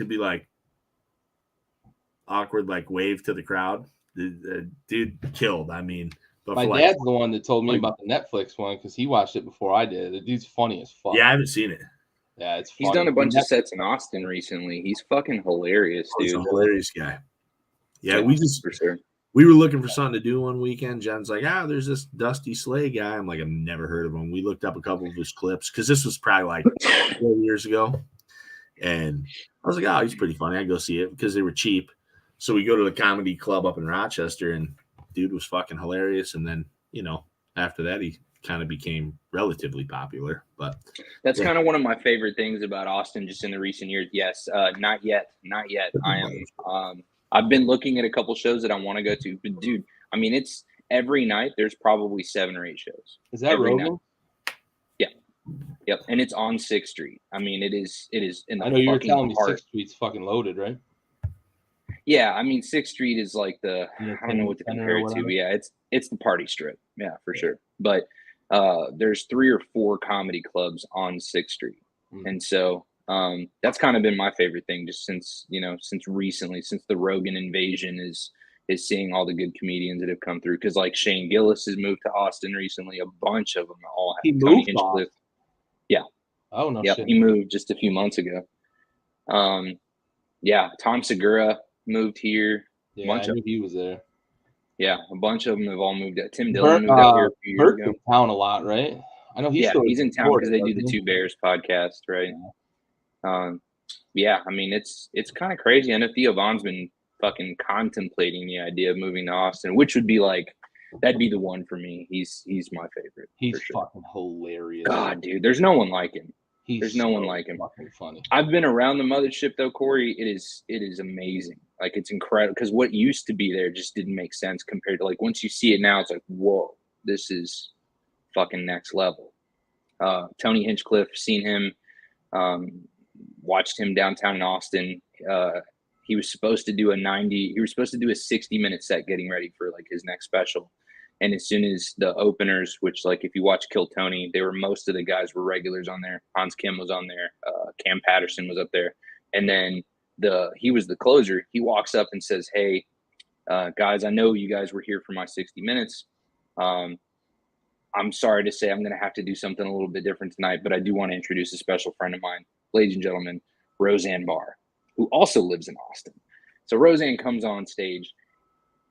B: be like awkward, like wave to the crowd. The dude killed. I mean, but
C: my dad's the one that told me about the Netflix one because he watched it before I did. The dude's funny as fuck.
B: Yeah, I haven't seen it.
C: Yeah, it's funny.
A: He's done a bunch of sets in Austin recently. He's fucking hilarious, dude.
B: He's a hilarious guy. Yeah,
A: for sure.
B: We were looking for something to do one weekend. Jen's like, there's this Dusty Slay guy. I'm like, I've never heard of him. We looked up a couple of his clips because this was probably like 4 years ago. And I was like, he's pretty funny. I'd go see it because they were cheap. So we go to the comedy club up in Rochester, and dude was fucking hilarious. And then, after that, he kind of became relatively popular. But
A: that's kind of one of my favorite things about Austin just in the recent years. Yes, not yet. I am I've been looking at a couple shows that I want to go to, but dude, I mean, it's every night. There's probably 7 or 8 shows.
C: Is that Rogan?
A: Yeah, yep, and it's on 6th Street. I mean, it is in the.
C: I know you were telling me 6th Street's fucking loaded, right?
A: Yeah, I mean, 6th Street is like I don't know what to compare it to, but yeah, it's the party strip. Yeah, for sure. But there's 3 or 4 comedy clubs on 6th Street, and so. That's kind of been my favorite thing just since recently, since the Rogan invasion is seeing all the good comedians that have come through. Cause like Shane Gillis has moved to Austin recently. A bunch of them all have
C: Tony Hinchcliffe.
A: Yeah.
C: Oh no.
A: Yep.
C: Shit.
A: He moved just a few months ago. Yeah. Tom Segura moved here.
C: Yeah, I knew he was there.
A: Yeah. A bunch of them have all moved out. Tim Dillon moved out here a few years ago.
C: In town a lot, right? I know he's
A: in town because they do the Two Bears podcast, right? Yeah, I mean it's kind of crazy. I know Theo Von's been fucking contemplating the idea of moving to Austin, which would be like that'd be the one for me. He's my favorite.
C: He's fucking hilarious.
A: God, dude, there's no one like him.
C: There's
A: no one like him.
C: Fucking funny.
A: I've been around the mothership though, Corey. It is amazing. Like it's incredible because what used to be there just didn't make sense compared to like once you see it now, it's like whoa, this is fucking next level. Tony Hinchcliffe, seen him. Watched him downtown in Austin. He was supposed to do a 60-minute set getting ready for like his next special. And as soon as the openers, which like if you watch Kill Tony, most of the guys were regulars on there. Hans Kim was on there. Cam Patterson was up there. And then he was the closer. He walks up and says, "Hey, guys, I know you guys were here for my 60 minutes. I'm sorry to say I'm going to have to do something a little bit different tonight, but I do want to introduce a special friend of mine, ladies and gentlemen, Roseanne Barr, who also lives in Austin." So Roseanne comes on stage,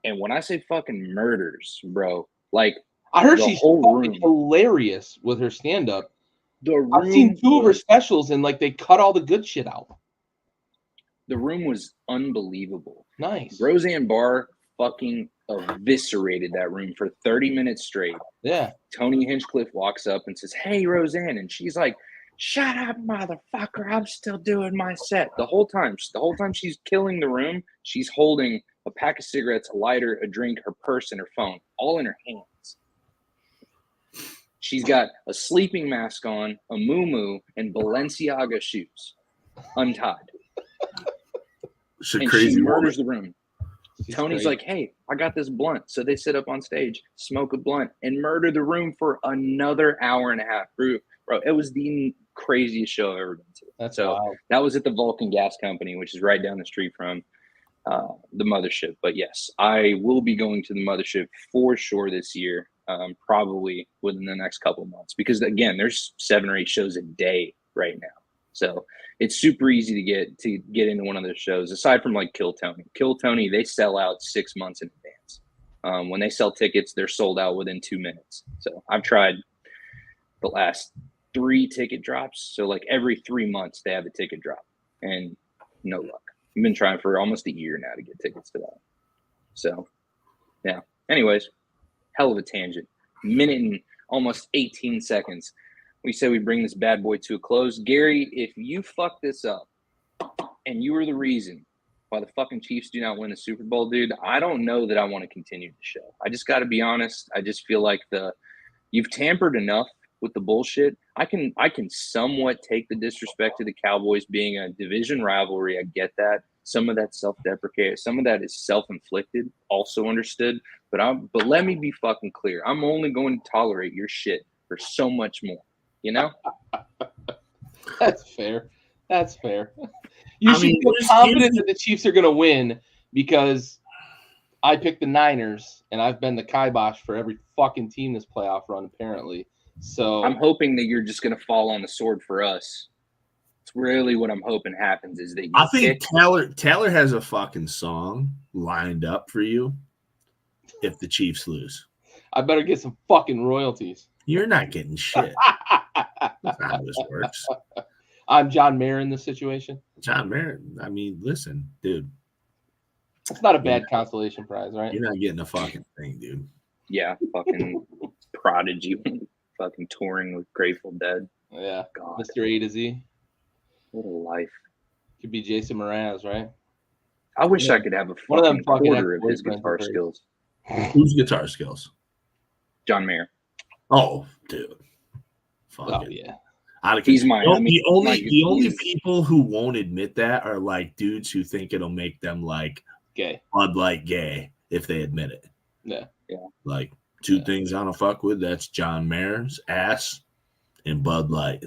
A: and when I say fucking murders, bro, like
C: I heard
A: the
C: she's
A: whole
C: fucking
A: room,
C: hilarious with her stand-up.
A: the room
C: I've seen 2 of her
A: was-
C: specials, and like they cut all the good shit out.
A: the room was unbelievable.
C: Nice.
A: Roseanne Barr fucking eviscerated that room for 30 minutes straight.
C: Yeah.
A: Tony Hinchcliffe walks up and says, "Hey, Roseanne," and she's like, "Shut up, motherfucker! I'm still doing my set." The whole time she's killing the room, she's holding a pack of cigarettes, a lighter, a drink, her purse, and her phone, all in her hands. She's got a sleeping mask on, a muumuu, and Balenciaga shoes, untied.
B: It's a
A: And
B: crazy
A: she
B: woman.
A: murders the room.
C: She's
A: Tony's
C: great.
A: like, "Hey, I got this blunt." So they sit up on stage, smoke a blunt, and murder the room for another hour and a half. Bro, it was the craziest show I've ever been to.
C: That's
A: So
C: wild.
A: that was at the Vulcan Gas Company, which is right down the street from the mothership. But yes, I will be going to the mothership for sure this year, probably within the next couple of months, because again, there's 7 or 8 shows a day right now. So it's super easy to get into one of those shows. Aside from like Kill Tony, they sell out 6 months in advance. When they sell tickets, they're sold out within 2 minutes. So I've tried the last 3 ticket drops. So like every 3 months they have a ticket drop, and no luck. I've been trying for almost a year now to get tickets to that. So yeah. Anyways, hell of a tangent. Minute and almost 18 seconds. We say we bring this bad boy to a close. Gary, if you fuck this up and you were the reason why the fucking Chiefs do not win the Super Bowl, dude, I don't know that I want to continue the show. I just got to be honest. I just feel like you've tampered enough with the bullshit. I can somewhat take the disrespect to the Cowboys being a division rivalry. I get that. Some of that's self-deprecating. Some of that is self-inflicted, also understood. But let me be fucking clear. I'm only going to tolerate your shit for so much more. You know?
C: That's fair. That's fair. You should
B: mean,
C: feel
B: here's-
C: confident that the Chiefs are going to win because I picked the Niners, and I've been the kibosh for every fucking team this playoff run, apparently. So
A: I'm hoping that you're just going to fall on the sword for us. It's really what I'm hoping happens is that you
B: I think
A: pick-
B: Taylor has a fucking song lined up for you if the Chiefs lose.
C: I better get some fucking royalties.
B: You're not getting shit. That's not how this works.
C: I'm John Mayer in this situation.
B: John Marin, I mean, listen, dude,
C: It's not a bad consolation prize, right?
B: you're not getting a fucking thing, dude.
A: Yeah, fucking Prodigy, fucking touring with Grateful Dead.
C: Yeah.
A: God,
C: Mr. A to Z.
A: what a life.
C: Could be Jason Mraz, right?
A: I wish
C: Yeah.
A: I could have a
C: One of them
A: fucking
C: fucking
A: quarter of his
C: ex-boyfriends
A: guitar
C: of hers.
A: skills.
B: Who's guitar skills?
A: John Mayer.
B: Oh, dude. Fuck
C: Oh,
B: it.
C: yeah.
B: Out of
A: He's
B: control.
A: mine. I mean,
B: the only
A: he's-
B: people who won't admit that are like dudes who think it'll make them like
C: Gay.
B: Bud Light gay if they admit it.
C: Yeah.
B: Like two
C: Yeah.
B: things I don't fuck with. That's John Mayer's ass and Bud Light.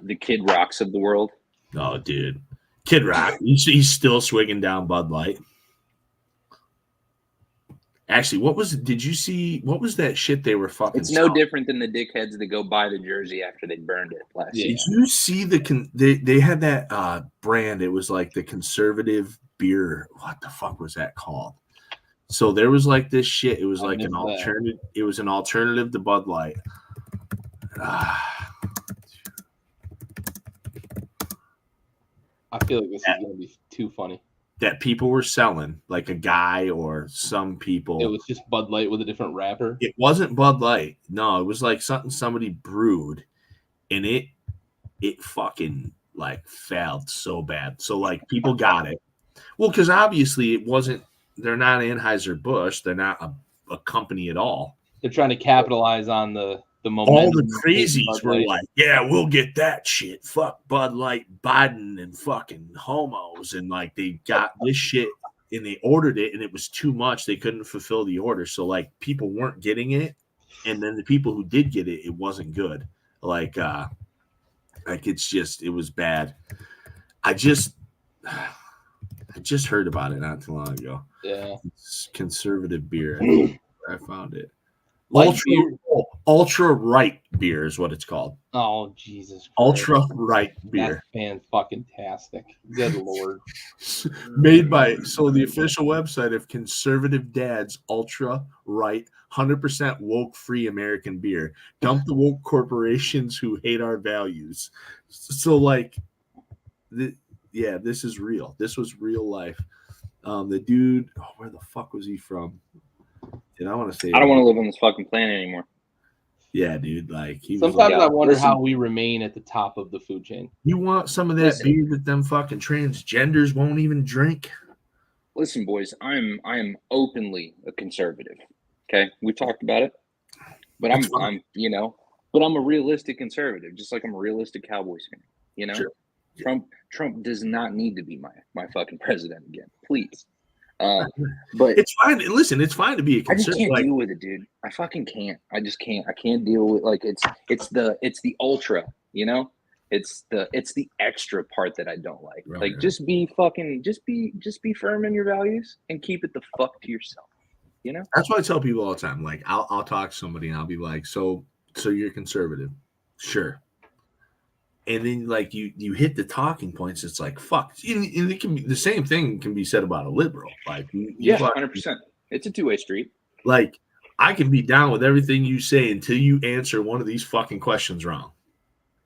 A: the Kid Rocks of the world.
B: Oh, dude. Kid Rock. He's still swigging down Bud Light. Actually, did you see, what was that shit they were fucking
A: It's no
B: selling?
A: different than the dickheads that go buy the jersey after they burned it last
C: Yeah.
A: year.
B: Did you see they had that brand? It was like the conservative beer. What the fuck was that called? So there was like this shit. It was
C: I
B: like an
C: missed that.
B: alternative. It was an alternative to Bud Light.
C: I feel like this is going to be too funny.
B: That people were selling, like a guy or some people.
C: It was just Bud Light with a different wrapper.
B: It wasn't Bud Light. No, it was like something somebody brewed, and it fucking like failed so bad. So like people got it. Well, because obviously it wasn't. They're not Anheuser-Busch. They're not a company at all.
C: They're trying to capitalize on the momentum.
B: All the
C: of
B: crazies
C: Bud
B: were
C: Light.
B: like, "Yeah, we'll get that shit. Fuck Bud Light, Biden, and fucking homos." And like they got this shit and they ordered it, and it was too much. They couldn't fulfill the order, so like people weren't getting it, and then the people who did get it, it wasn't good. Like it was bad. I just heard about it not too long ago.
C: Yeah,
B: It's conservative beer. I found it. Ultra right beer is what it's called.
C: Oh Jesus! Christ.
B: Ultra right beer.
C: That's fantastic. Good Lord.
B: Made by the official website of Conservative Dads, Ultra Right, 100% woke free American beer. Dump the woke corporations who hate our values. So like, this is real. This was real life. The dude, where the fuck was he from? And I want to say,
A: I don't want to live on this fucking planet anymore.
B: Yeah, dude. Like
C: sometimes I wonder how we remain at the top of the food chain.
B: You want some of that beer that them fucking transgenders won't even drink?
A: Listen, boys, I am openly a conservative. Okay, we talked about it, but I'm a realistic conservative, just like I'm a realistic Cowboys fan. You know,
B: sure.
A: Trump does not need to be my fucking president again, please. But
B: it's fine. Listen, it's fine to be a conservative.
A: I just can't deal with it, dude. I fucking can't. I just can't. I can't deal with it's the ultra, you know? It's the extra part that I don't like.
B: Right,
A: like just be firm in your values and keep it the fuck to yourself. You know?
B: That's what I tell people all the time. Like I'll talk to somebody and I'll be like, so you're conservative. Sure. And then like you hit the talking points, it's like fuck. And it can be the same thing can be said about a liberal. Like
A: 100%. It's a two-way street.
B: Like I can be down with everything you say until you answer one of these fucking questions wrong.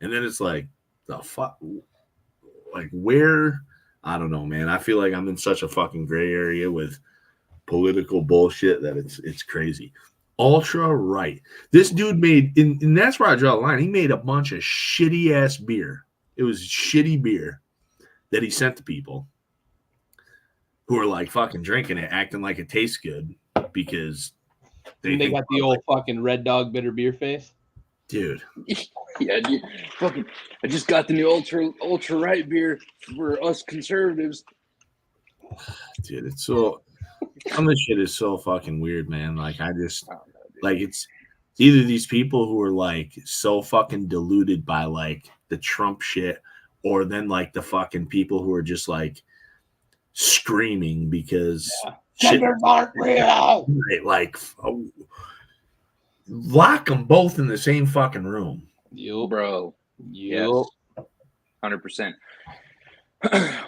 B: And then it's like the fuck, like where? I don't know, man. I feel like I'm in such a fucking gray area with political bullshit that it's crazy. Ultra right. This dude made, and that's where I draw the line. He made a bunch of shitty ass beer. It was shitty beer that he sent to people who are like fucking drinking it, acting like it tastes good because
C: they got the old fucking Red Dog bitter beer face.
B: Dude.
A: Yeah, dude. Fucking, I just got the new ultra right beer for us conservatives.
B: Dude, it's so. Some of this shit is so fucking weird, man. Like I just like it's either these people who are like so fucking deluded by like the Trump shit, or then like the fucking people who are just like screaming because shit aren't real. Right, like lock them both in the same fucking room.
A: Yo, bro. Yes. 100%.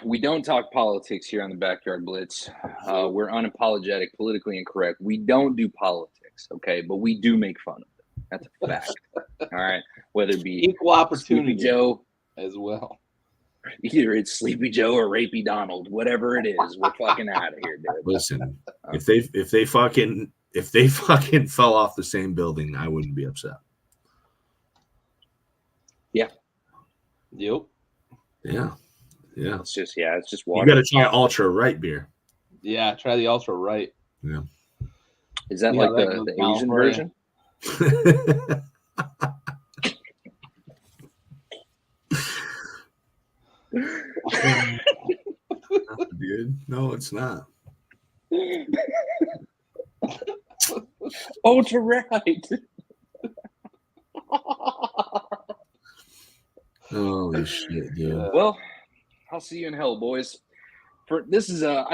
A: We don't talk politics here on the Backyard Blitz. We're unapologetic, politically incorrect. We don't do politics, okay? But we do make fun of it. That's a fact. All right? Whether it be
C: equal opportunity
A: Sleepy Joe
C: as well.
A: Either it's Sleepy Joe or Rapey Donald, whatever it is, we're fucking out of here, dude.
B: Listen, if they fucking fell off the same building, I wouldn't be upset.
A: Yeah.
C: Yep.
B: Yeah. Yeah.
A: It's just water.
B: You got to try Ultra Right beer.
C: Yeah, try the Ultra Right.
B: Yeah.
A: Is that like the Asian version?
B: Dude, no, it's not.
A: Ultra Right.
B: Holy shit, dude.
A: Well, I'll see you in hell, boys. I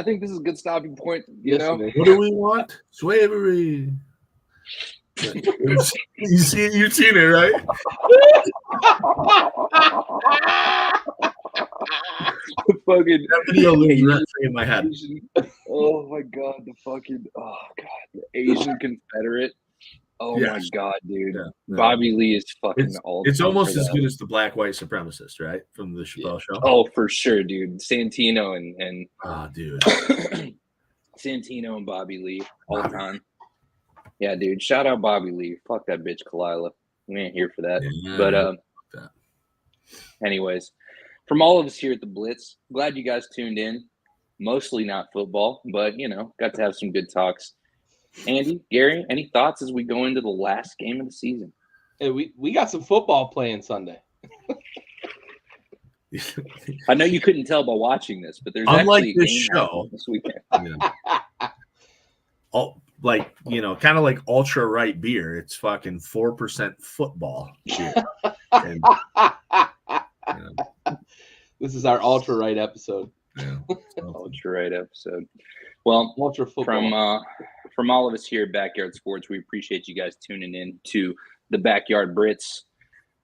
A: think this is a good stopping point. You know,
B: what do we want? Slavery. You've seen it, right?
A: Fucking
B: that video lives in my head.
A: Oh my god, the Asian Confederate. Oh my god, dude. Yeah, no. Bobby Lee is fucking
B: It's almost as good as the black white supremacist, right? From the Chappelle show.
A: Oh, for sure, dude. Santino and
B: dude.
A: Santino and Bobby Lee all the time. Yeah, dude. Shout out Bobby Lee. Fuck that bitch Kalila. We ain't here for that. Yeah, but anyways, from all of us here at the Blitz, glad you guys tuned in. Mostly not football, but got to have some good talks. Andy, Gary, any thoughts as we go into the last game of the season?
C: Hey, we got some football playing Sunday.
A: I know you couldn't tell by watching this, but there's
B: Unlike
A: actually a
B: this
A: game
B: show,
A: happening this weekend.
B: you know, like, you know, kind of like ultra right beer. It's fucking 4% football beer. And, you know,
C: This is our ultra right episode.
B: yeah, so.
A: Ultra right episode. Well,
C: Ultra football.
A: from all of us here at Backyard Sports, we appreciate you guys tuning in to the Backyard Brits.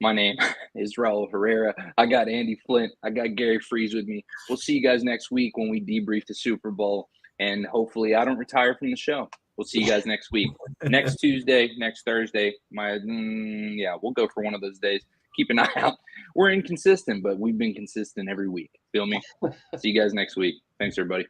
A: My name is Raul Herrera. I got Andy Flint. I got Gary Freeze with me. We'll see you guys next week when we debrief the Super Bowl, and hopefully I don't retire from the show. We'll see you guys next week. Next Tuesday, next Thursday. We'll go for one of those days. Keep an eye out. We're inconsistent, but we've been consistent every week. Feel me? See you guys next week. Thanks, everybody.